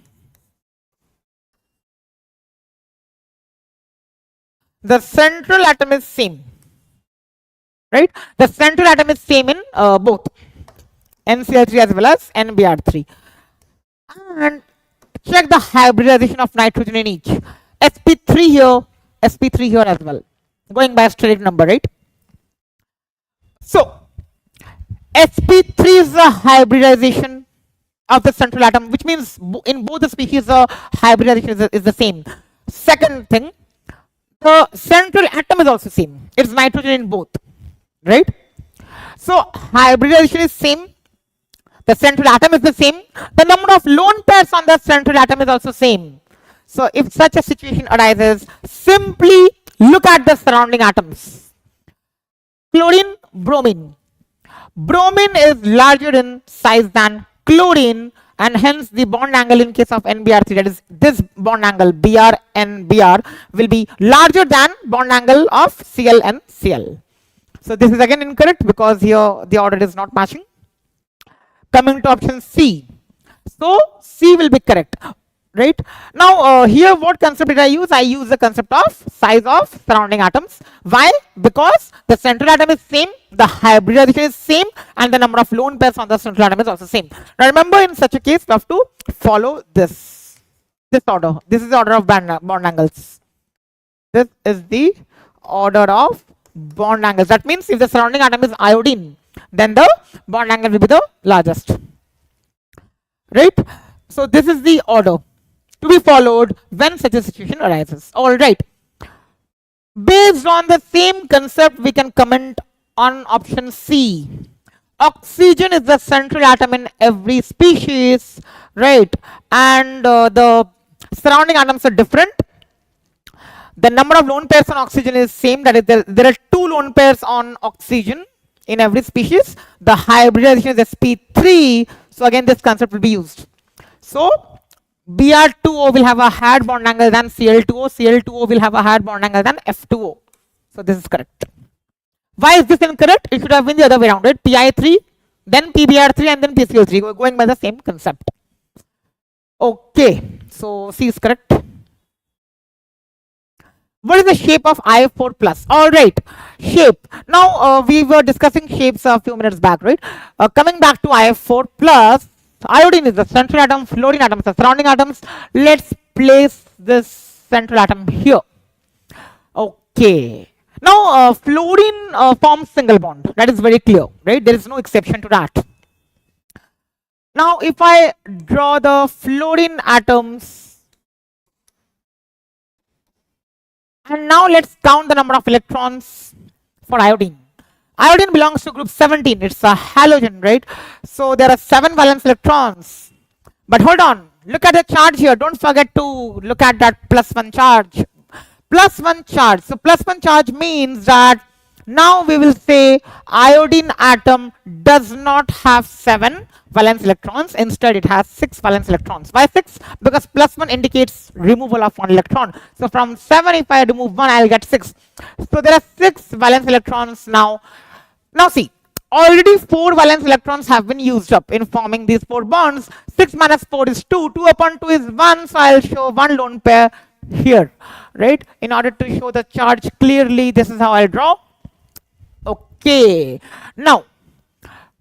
The central atom is same, right? The central atom is same in both NCl3 as well as NBr3. And check the hybridization of nitrogen in each. sp3 here, sp3 here as well. Going by steric number, right? So, sp3 is the hybridization of the central atom, which means in both the species the hybridization is the same. Second thing, the central atom is also same. It's nitrogen in both, right? So, hybridization is same. The central atom is the same. The number of lone pairs on the central atom is also same. So if such a situation arises, simply look at the surrounding atoms. Chlorine, bromine. Bromine is larger in size than chlorine, and hence the bond angle in case of NBr3, that is this bond angle Br and Br, will be larger than bond angle of Cl and Cl. So this is again incorrect because here the order is not matching. Coming to option C. So C will be correct. Right now, here what concept did I use? I use the concept of size of surrounding atoms. Why? Because the central atom is same, the hybridization is same, and the number of lone pairs on the central atom is also same. Now remember, in such a case, we have to follow this order. This is the order of bond angles. This is the order of bond angles. That means if the surrounding atom is iodine, then the bond angle will be the largest. Right? So this is the order to be followed when such a situation arises. All right. Based on the same concept, we can comment on option C. Oxygen is the central atom in every species, right? And the surrounding atoms are different. The number of lone pairs on oxygen is same. That is, there are 2 lone pairs on oxygen in every species. The hybridization is sp3. So again, this concept will be used. So Br2O will have a higher bond angle than Cl2O. Cl2O will have a higher bond angle than F2O. So this is correct. Why is this incorrect? It should have been the other way around, right? Pi3, then PBr3, and then PCl3. We're going by the same concept. Okay, so C is correct. What is the shape of IF4 plus? All right, shape. Now we were discussing shapes a few minutes back, right? Coming back to IF4 plus. Iodine is the central atom, fluorine atoms are surrounding atoms. Let's place this central atom here. Okay. Now, fluorine forms single bond. That is very clear, right? There is no exception to that. Now, if I draw the fluorine atoms, and now let's count the number of electrons for iodine. Iodine belongs to group 17. It's a halogen, right? So there are 7 valence electrons. But hold on. Look at the charge here. Don't forget to look at that +1 charge. +1 charge. So +1 charge means that now we will say iodine atom does not have 7 valence electrons. Instead, it has 6 valence electrons. Why 6? Because +1 indicates removal of 1 electron. So from 7, if I remove 1, I'll get 6. So there are 6 valence electrons now. Now see, already 4 valence electrons have been used up in forming these 4 bonds. 6 minus 4 is 2. 2 upon 2 is 1. So I'll show 1 lone pair here, right? In order to show the charge clearly, this is how I'll draw. Okay. Now,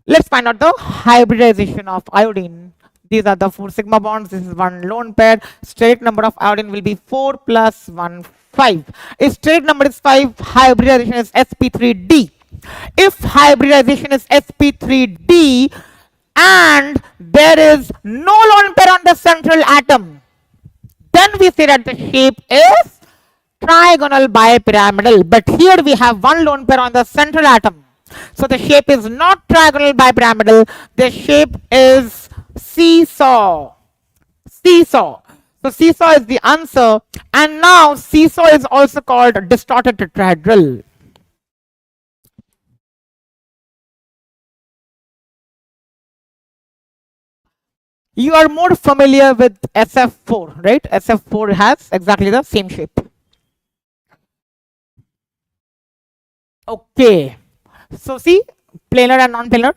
let's find out the hybridization of iodine. These are the 4 sigma bonds. This is 1 lone pair. Straight number of iodine will be 4 plus 1, 5. If straight number is 5, hybridization is sp3d. If hybridization is sp3d and there is no lone pair on the central atom, then we say that the shape is trigonal bipyramidal. But here we have 1 lone pair on the central atom. So the shape is not trigonal bipyramidal. The shape is seesaw. Seesaw. So seesaw is the answer. And now seesaw is also called distorted tetrahedral. You are more familiar with SF4, right? SF4 has exactly the same shape. Okay. So see, planar and non-planar.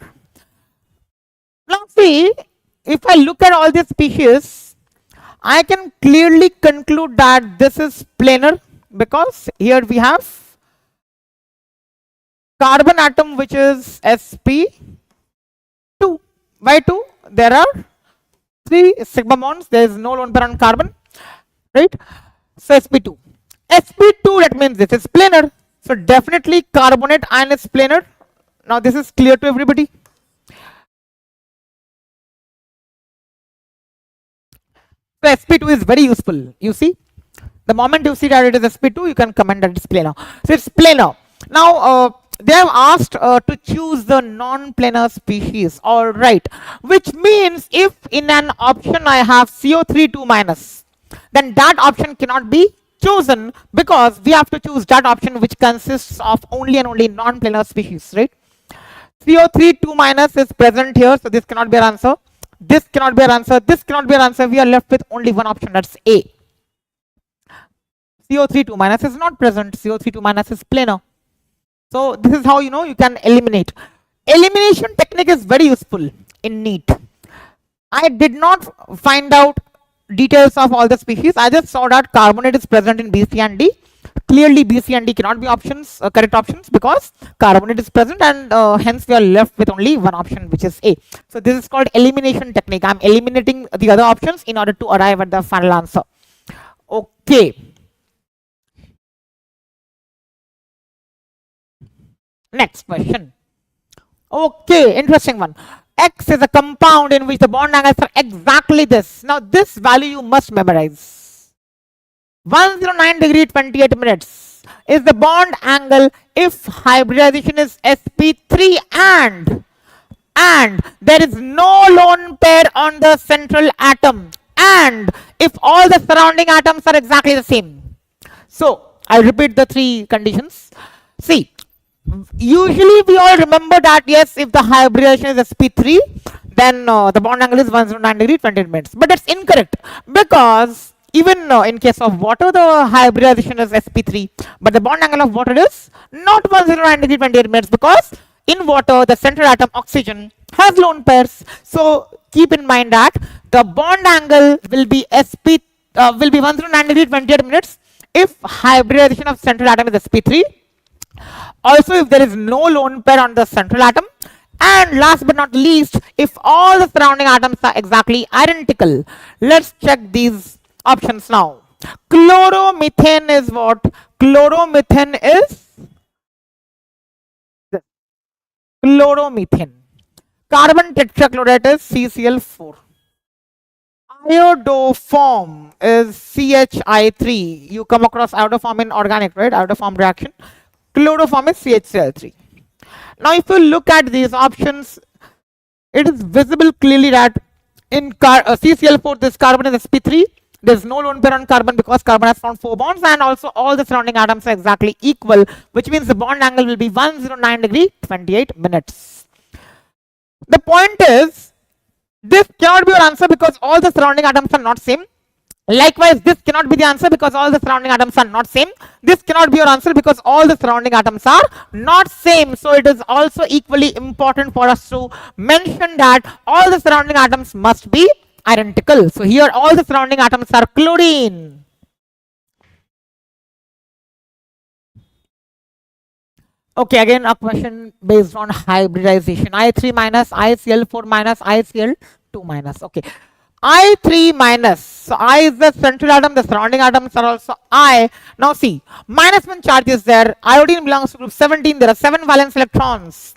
Now see, if I look at all these species, I can clearly conclude that this is planar because here we have carbon atom which is sp2. Why 2? There are 3 sigma bonds. There is no lone pair on carbon, right? So sp2. sp2, that means this is planar. So definitely carbonate ion is planar. Now this is clear to everybody. So sp2 is very useful. You see, the moment you see that it is sp2, you can comment that it's planar. So it's planar. Now they have asked to choose the non-planar species. All right, which means if in an option I have CO3 2 minus, then that option cannot be chosen because we have to choose that option which consists of only and only non-planar species, right? CO3 2 minus is present here, so this cannot be our answer. This cannot be our answer. This cannot be our answer. We are left with only one option, that's A. CO3 2 minus is not present. CO3 2 minus is planar. So this is how you can eliminate. Elimination technique is very useful in NEET. I did not find out details of all the species. I just saw that carbonate is present in B, C and D. Clearly B, C and D cannot be options, correct options, because carbonate is present, and hence we are left with only one option, which is A. So this is called elimination technique. I'm eliminating the other options in order to arrive at the final answer. Okay. Next question. Okay, interesting one. X is a compound in which the bond angles are exactly this. Now this value you must memorize. 109 degree 28 minutes is the bond angle if hybridization is sp3 and there is no lone pair on the central atom, and if all the surrounding atoms are exactly the same. So I'll repeat the three conditions. See, usually we all remember that yes, if the hybridization is sp3, then the bond angle is 109 degree 28 minutes. But that's incorrect, because even in case of water, the hybridization is sp3, but the bond angle of water is not 109 degree 28 minutes, because in water the central atom oxygen has lone pairs. So keep in mind that the bond angle will be 109 degree 28 minutes if hybridization of central atom is sp3. Also, if there is no lone pair on the central atom, and last but not least, if all the surrounding atoms are exactly identical. Let's check these options now. Chloromethane is what? Chloromethane is this. Chloromethane. Carbon tetrachloride is CCl4. Iodoform is CHI3. You come across iodoform in organic, right? Iodoform reaction. Chloroform is CHCl3. Now, if you look at these options, it is visible clearly that in CCl4, this carbon is sp3. There is no lone pair on carbon because carbon has found 4 bonds, and also all the surrounding atoms are exactly equal, which means the bond angle will be 109 degree 28 minutes. The point is, this cannot be your answer because all the surrounding atoms are not same. Likewise, this cannot be the answer because all the surrounding atoms are not same. This cannot be your answer because all the surrounding atoms are not same. So it is also equally important for us to mention that all the surrounding atoms must be identical. So here all the surrounding atoms are chlorine. Okay, again a question based on hybridization. I3 minus, ICl4 minus, ICl2 minus. Okay. I3 minus, so I is the central atom, the surrounding atoms are also I. Now see, -1 charge is there, iodine belongs to group 17, there are 7 valence electrons.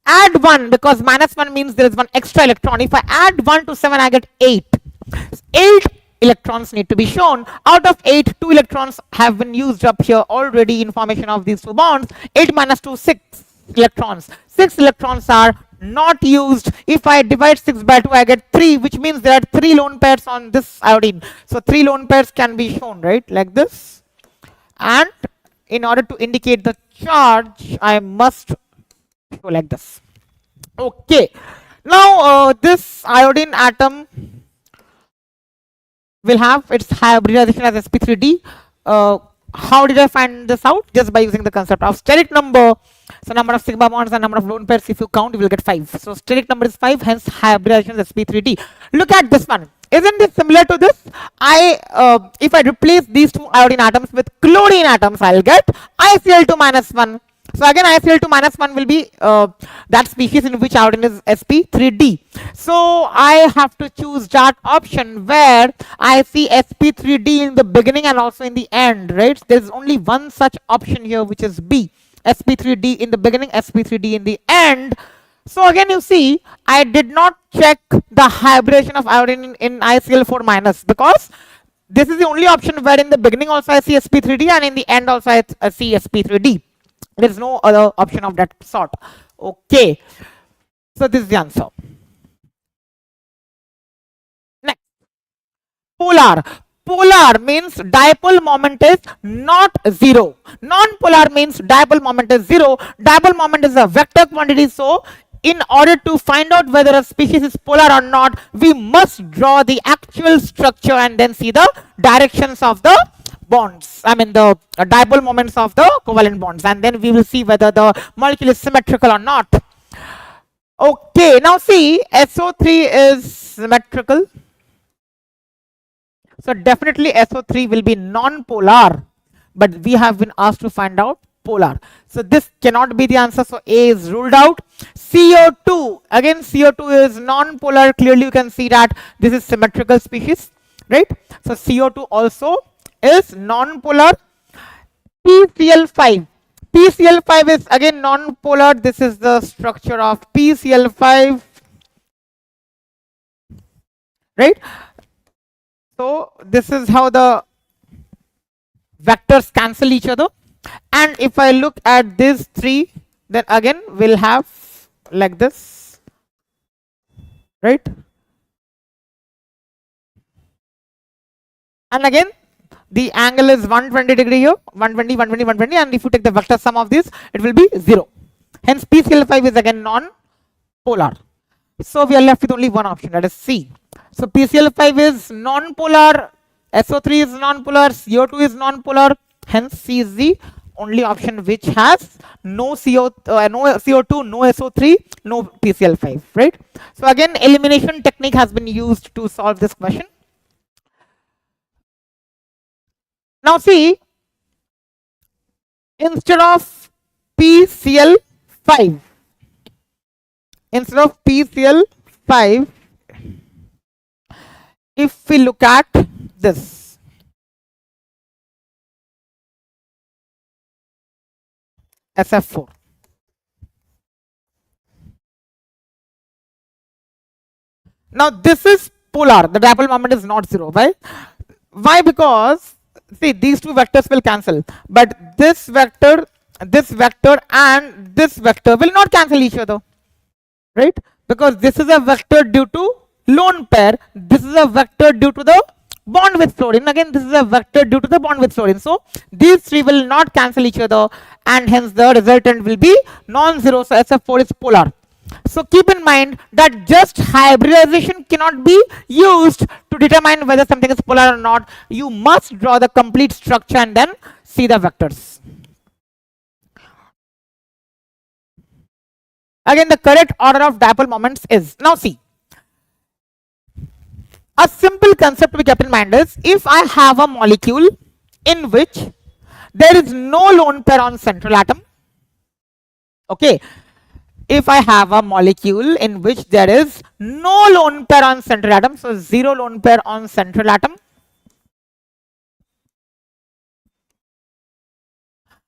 Add 1 because -1 means there is 1 extra electron. If I add 1 to 7, I get 8. 8 electrons need to be shown. Out of 8, 2 electrons have been used up here already in formation of these 2 bonds. 8 minus 2, 6 electrons. 6 electrons are not used. If I divide 6 by 2, I get 3, which means there are 3 lone pairs on this iodine. So 3 lone pairs can be shown, right, like this. And in order to indicate the charge, I must show like this. Okay. Now this iodine atom will have its hybridization as sp3d. How did I find this out? Just by using the concept of steric number. So number of sigma bonds and number of lone pairs, if you count, you will get 5. So steric number is 5, hence hybridization is sp3d. Look at this one. Isn't this similar to this? If I replace these 2 iodine atoms with chlorine atoms, I'll get ICl2 minus 1. So again, ICl2 minus 1 will be that species in which iodine is sp3d. So I have to choose that option where I see sp3d in the beginning and also in the end, right? There's only one such option here, which is B. sp3d in the beginning, sp3d in the end. So again, you see, I did not check the hybridization of iodine in ICl4 minus because this is the only option where in the beginning also I see sp3d and in the end also I see sp3d. There is no other option of that sort. Okay. So this is the answer. Next, polar. Polar means dipole moment is not zero. Non-polar means dipole moment is zero. Dipole moment is a vector quantity. So in order to find out whether a species is polar or not, we must draw the actual structure and then see the directions of the bonds. I mean the dipole moments of the covalent bonds, and then we will see whether the molecule is symmetrical or not. Okay, now see, SO3 is symmetrical. So definitely SO3 will be non-polar, but we have been asked to find out polar. So this cannot be the answer. So A is ruled out. CO2, again CO2 is non-polar. Clearly you can see that this is symmetrical species, right? So CO2 also is non-polar. PCl5. PCl5 is again non-polar. This is the structure of PCl5, right? So this is how the vectors cancel each other. And if I look at these three, then again we'll have like this, right? And again the angle is 120 degree here, 120, 120, 120, and if you take the vector sum of this, it will be 0. Hence PCl5 is again non-polar. So we are left with only one option, that is C. So PCl5 is non-polar, SO3 is non-polar, CO2 is non-polar, hence C is the only option which has no CO2, no SO3, no PCl5, right? So again elimination technique has been used to solve this question. Now see, instead of PCl5, if we look at this, SF4. Now this is polar, the dipole moment is not zero. Why? Because see, these two vectors will cancel, but this vector and this vector will not cancel each other, right? Because this is a vector due to lone pair, this is a vector due to the bond with fluorine, again this is a vector due to the bond with fluorine. So these three will not cancel each other, and hence the resultant will be non-zero. So SF4 is polar. So keep in mind that just hybridization cannot be used to determine whether something is polar or not. You must draw the complete structure and then see the vectors. Again, the correct order of dipole moments is, now see, a simple concept to be kept in mind is, if I have a molecule in which there is no lone pair on central atom, okay, if I have a molecule in which there is no lone pair on central atom, so zero lone pair on central atom,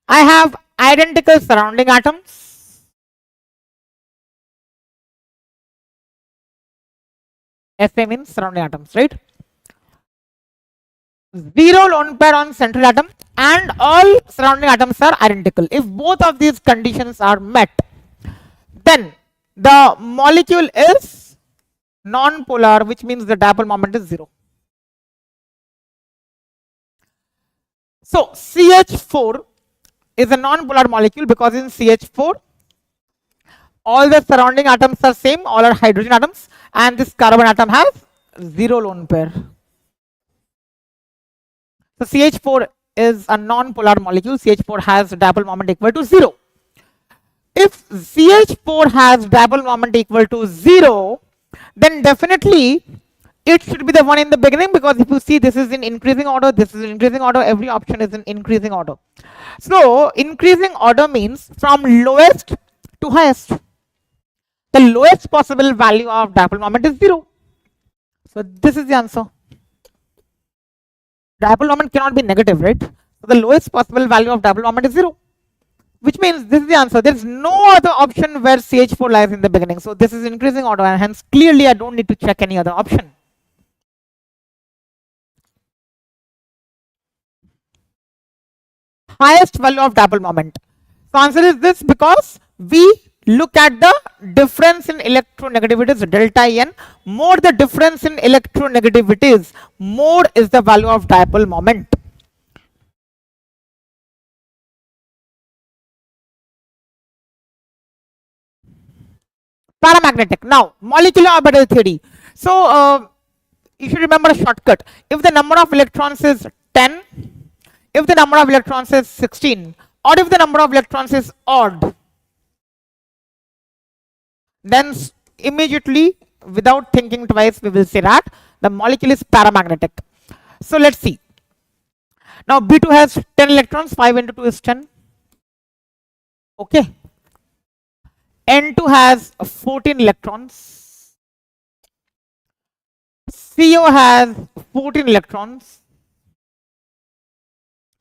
I have identical surrounding atoms, SA means surrounding atoms, right? Zero lone pair on central atom and all surrounding atoms are identical. If both of these conditions are met, then the molecule is non-polar, which means the dipole moment is 0. So CH4 is a non-polar molecule because in CH4 all the surrounding atoms are same, all are hydrogen atoms, and this carbon atom has zero lone pair. So CH4 is a non-polar molecule. CH4 has dipole moment equal to 0. If CH4 has dipole moment equal to 0, then definitely it should be the one in the beginning, because if you see, this is in increasing order, this is in increasing order, every option is in increasing order. So increasing order means from lowest to highest. The lowest possible value of dipole moment is 0. So this is the answer. Dipole moment cannot be negative, right? So the lowest possible value of dipole moment is 0. Which means this is the answer. There is no other option where CH4 lies in the beginning. So this is increasing order, and hence clearly I don't need to check any other option. Highest value of dipole moment. So answer is this, because we look at the difference in electronegativities delta n. More the difference in electronegativities, more is the value of dipole moment. Paramagnetic. Now, molecular orbital theory. So, you should remember a shortcut. If the number of electrons is 10, if the number of electrons is 16, or if the number of electrons is odd, then immediately, without thinking twice, we will say that the molecule is paramagnetic. So, let's see. Now, B2 has 10 electrons, 5 into 2 is 10. Okay. N2 has 14 electrons. CO has 14 electrons,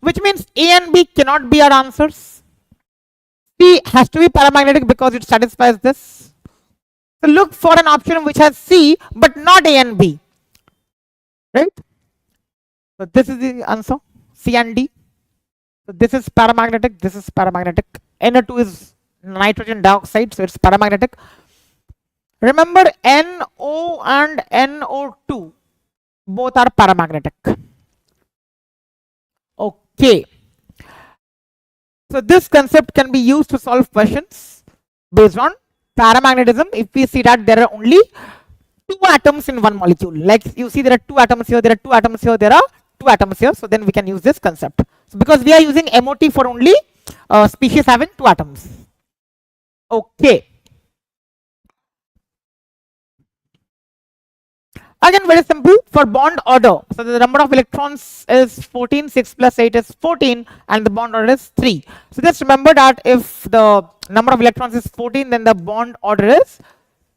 which means A and B cannot be our answers. C has to be paramagnetic because it satisfies this. So look for an option which has C but not A and B. Right? So this is the answer, C and D. So this is paramagnetic, this is paramagnetic. NO2 is nitrogen dioxide, so it's paramagnetic. Remember, NO and NO2 both are paramagnetic. Okay. So this concept can be used to solve questions based on paramagnetism. If we see that there are only 2 atoms in one molecule, like you see there are 2 atoms here, there are 2 atoms here, there are 2 atoms here, so then we can use this concept. So because we are using MOT for only species having 2 atoms. Okay. Again, very simple for bond order. So the number of electrons is 14, 6 plus 8 is 14, and the bond order is 3. So just remember that if the number of electrons is 14, then the bond order is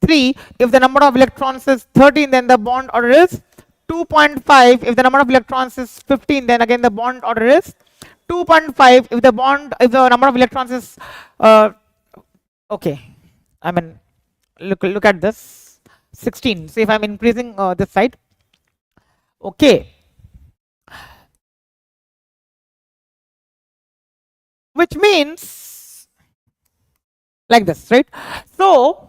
3. If the number of electrons is 13, then the bond order is 2.5. If the number of electrons is 15, then again the bond order is 2.5. If the number of electrons is okay, I mean look at this. 16. So if I'm increasing this side, okay, which means like this, right? So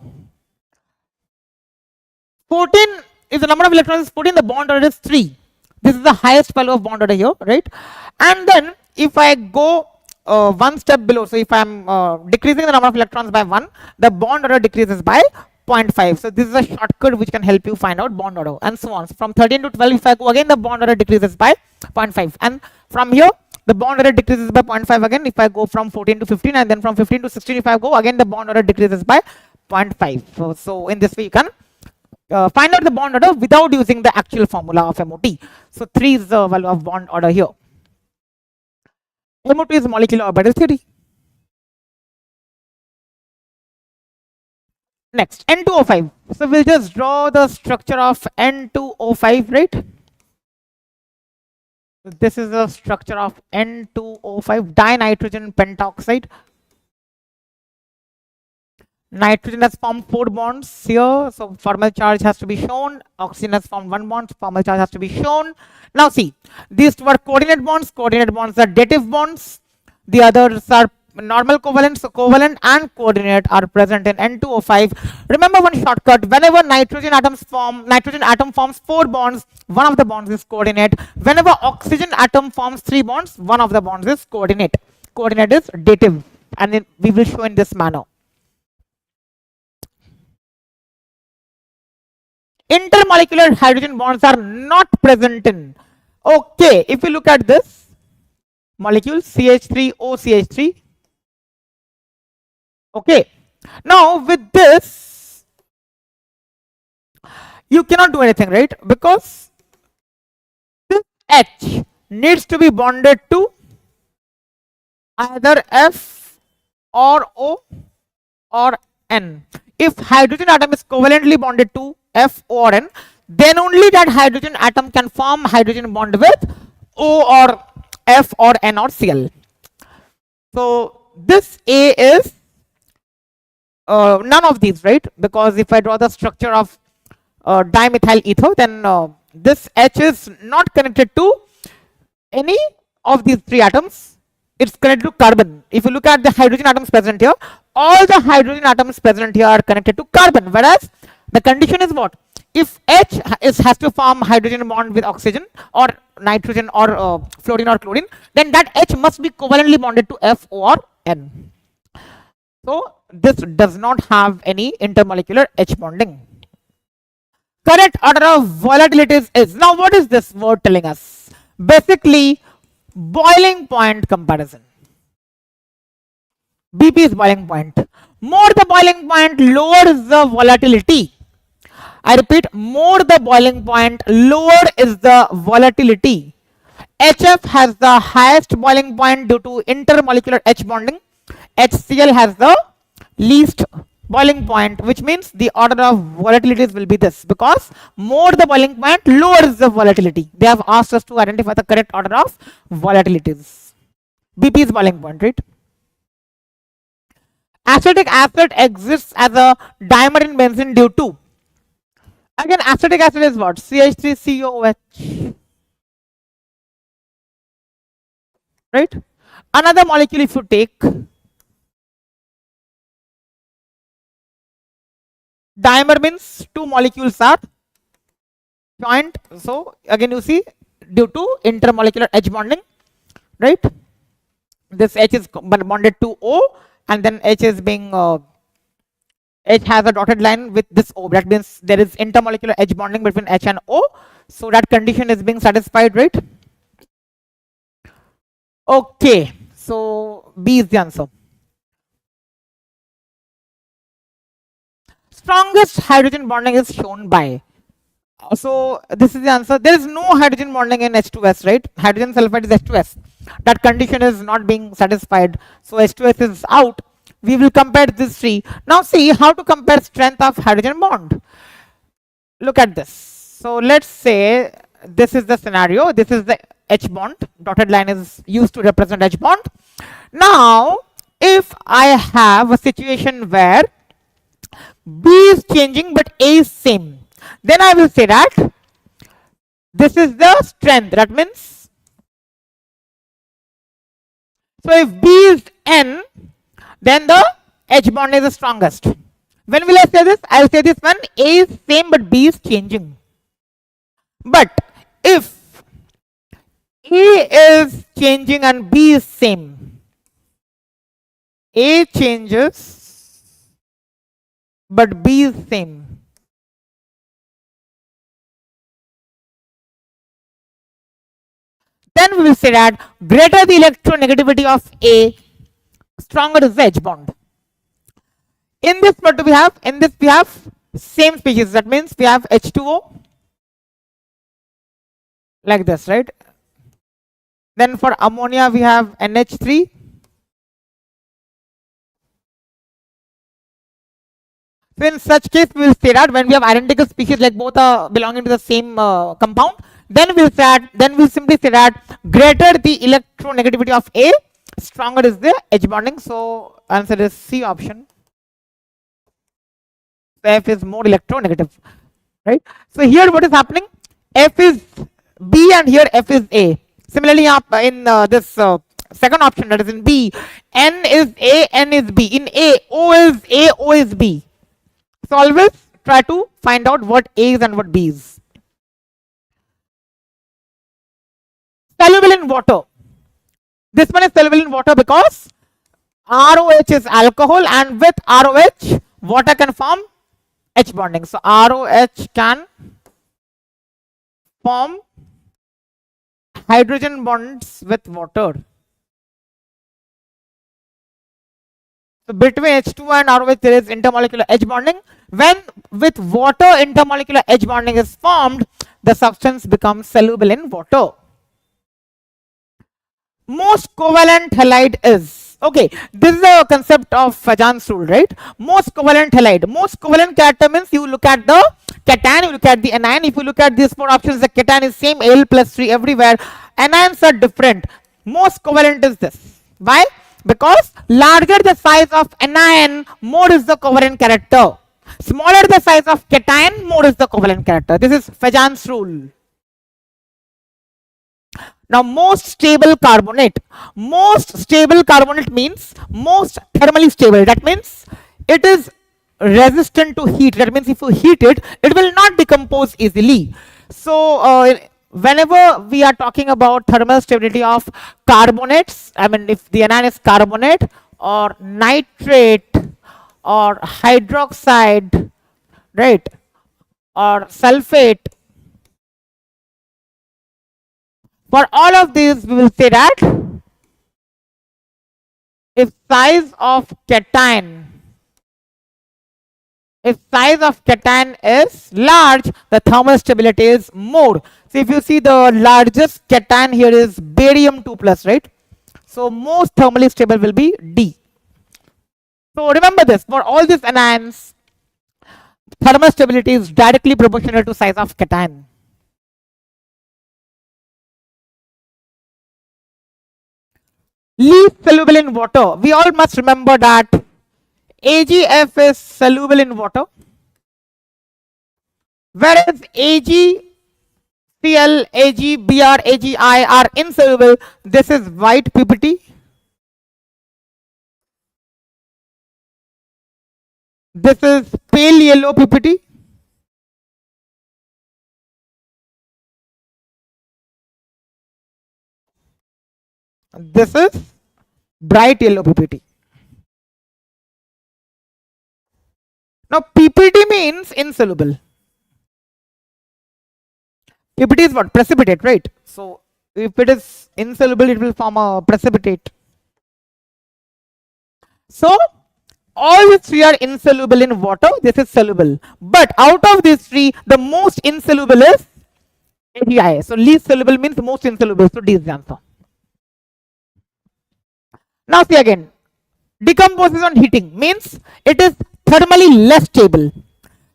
14, if the number of electrons is 14, the bond order is 3. This is the highest value of bond order here, right? And then if I go one step below, so if I'm decreasing the number of electrons by 1, the bond order decreases by 0.5. So this is a shortcut which can help you find out bond order, and so on. So from 13 to 12, if I go again, the bond order decreases by 0.5. And from here, the bond order decreases by 0.5 again if I go from 14 to 15, and then from 15 to 16, if I go again, the bond order decreases by 0.5. So in this way, you can find out the bond order without using the actual formula of MOT. So 3 is the value of bond order here. MOT is molecular orbital theory. Next, N2O5. So we'll just draw the structure of N2O5, right? This is the structure of N2O5, dinitrogen pentoxide. Nitrogen has formed 4 bonds here, so formal charge has to be shown. Oxygen has formed 1 bond, so formal charge has to be shown. Now see, these 2 are coordinate bonds. Coordinate bonds are dative bonds. The others are normal covalent. So covalent and coordinate are present in N2O5. Remember one shortcut: whenever nitrogen atom forms 4 bonds, one of the bonds is coordinate. Whenever oxygen atom forms 3 bonds, one of the bonds is coordinate. Coordinate is dative, and then we will show in this manner. Intermolecular hydrogen bonds are not present in. Okay, if you look at this molecule CH3OCH3. Okay, now with this you cannot do anything, right? Because this H needs to be bonded to either F or O or N. If hydrogen atom is covalently bonded to F, O or N, then only that hydrogen atom can form hydrogen bond with O or F or N or Cl. So this A is none of these, right? Because if I draw the structure of dimethyl ether, then this H is not connected to any of these 3 atoms. it's connected to carbon. If you look at the hydrogen atoms present here, all the hydrogen atoms present here are connected to carbon, whereas the condition is what? If H has to form hydrogen bond with oxygen or nitrogen or fluorine or chlorine, then that H must be covalently bonded to F, O or N. So this does not have any intermolecular H bonding. Correct order of volatilities is, now what is this word telling us? Basically, boiling point comparison. BP is boiling point. More the boiling point, lower is the volatility. I repeat, more the boiling point, lower is the volatility. HF has the highest boiling point due to intermolecular H bonding. HCl has the least boiling point, which means the order of volatilities will be this, because more the boiling point, lower is the volatility. They have asked us to identify the correct order of volatilities. BP is boiling point, right? Acetic acid exists as a dimer in benzene due to, again, acetic acid is what? CH3COOH. Right? Another molecule, if you take dimer, means two molecules are joined. So again, you see, due to intermolecular H bonding, right? This H is bonded to O, and then H is being H has a dotted line with this O. That means there is intermolecular H bonding between H and O. So that condition is being satisfied, right? Okay. So B is the answer. Strongest hydrogen bonding is shown by. So this is the answer. There is no hydrogen bonding in H2S, right? Hydrogen sulfide is H2S. That condition is not being satisfied. So H2S is out. We will compare these three. Now see how to compare strength of hydrogen bond. Look at this. So let's say this is the scenario. This is the H bond. Dotted line is used to represent H bond. Now, if I have a situation where B is changing but A is same, then I will say that this is the strength. That means, so if B is N, then the H bond is the strongest. When will I say this? I will say this when A is same but B is changing. But if A is changing and B is same, A changes but B is same, then we will say that greater the electronegativity of A, stronger is the H bond. In this, what do we have? In this, we have same species. That means we have H2O like this, right? Then for ammonia, we have NH3. So in such case, we will say that when we have identical species, like both are belonging to the same compound, then we'll say that, then we'll simply say that greater the electronegativity of A, stronger is the H bonding. So answer is C option. So F is more electronegative, right? So here what is happening? F is B and here F is A. Similarly, in this second option, that is in B, N is A, N is B. In A, O is A, O is B. So always try to find out what A is and what B is. Soluble in water. This one is soluble in water because ROH is alcohol, and with ROH, water can form H bonding. So ROH can form hydrogen bonds with water. So between H2 and ROH there is intermolecular H bonding. When with water intermolecular H bonding is formed, the substance becomes soluble in water. Most covalent halide is, okay, this is a concept of Fajan's rule, right? Most covalent halide. Most covalent character means you look at the cation, you look at the anion. If you look at these four options, the cation is same, Al plus 3 everywhere. Anions are different. Most covalent is this. Why? Because larger the size of anion, more is the covalent character. Smaller the size of cation, more is the covalent character. This is Fajan's rule. Now, most stable carbonate. Most stable carbonate means most thermally stable. That means it is resistant to heat. That means if you heat it, it will not decompose easily. So, whenever we are talking about thermal stability of carbonates, I mean, if the anion is carbonate or nitrate or hydroxide, right, or sulfate, for all of these, we will say that if size of cation is large, the thermal stability is more. So if you see, the largest cation here is barium 2 plus, right? So most thermally stable will be D. So remember this, for all these anions, thermal stability is directly proportional to size of cation. Least soluble in water. We all must remember that AgF is soluble in water, whereas AgCl, AgBr, Agi are insoluble. This is white PPT. This is pale yellow PPT. This is bright yellow PPT. Now PPT means insoluble. PPT is what? Precipitate, right? So if it is insoluble, it will form a precipitate. So all these three are insoluble in water. This is soluble. But out of these three, the most insoluble is AgI. So least soluble means most insoluble. So D is the answer. Now see again. Decomposes on heating means it is thermally less stable.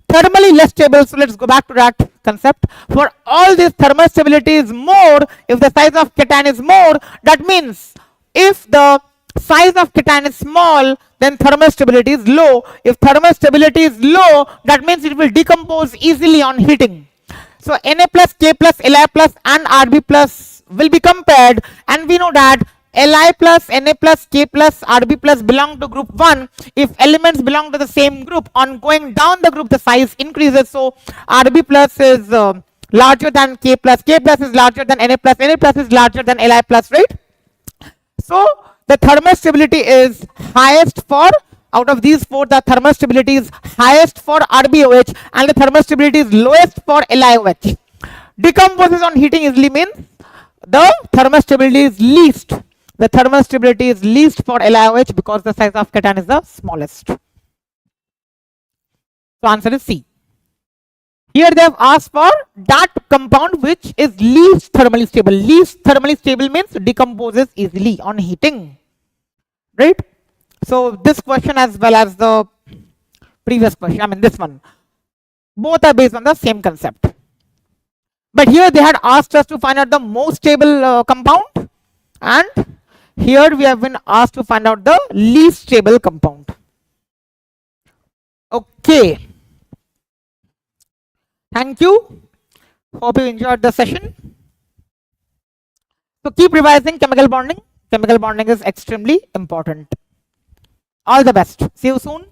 Thermally less stable. So let's go back to that concept. For all this, thermal stability is more if the size of cation is more. That means if the size of cation is small, then thermal stability is low. If thermal stability is low, that means it will decompose easily on heating. So Na plus, K plus, Li plus and Rb plus will be compared, and we know that Li plus, Na plus, K plus, Rb plus belong to group 1. If elements belong to the same group, on going down the group, the size increases. So Rb plus is larger than K plus is larger than Na plus is larger than Li plus, right? So the thermal stability is highest for, out of these four, the thermal stability is highest for RbOH and the thermal stability is lowest for LiOH. Decomposes on heating easily means the thermal stability is least. The thermal stability is least for LiOH because the size of cation is the smallest. So answer is C. Here they have asked for that compound which is least thermally stable. Least thermally stable means decomposes easily on heating, right? So this question as well as the previous question, I mean this one, both are based on the same concept. But here they had asked us to find out the most stable compound, and here we have been asked to find out the least stable compound. Okay. Thank you. Hope you enjoyed the session. So keep revising chemical bonding. Chemical bonding is extremely important. All the best. See you soon.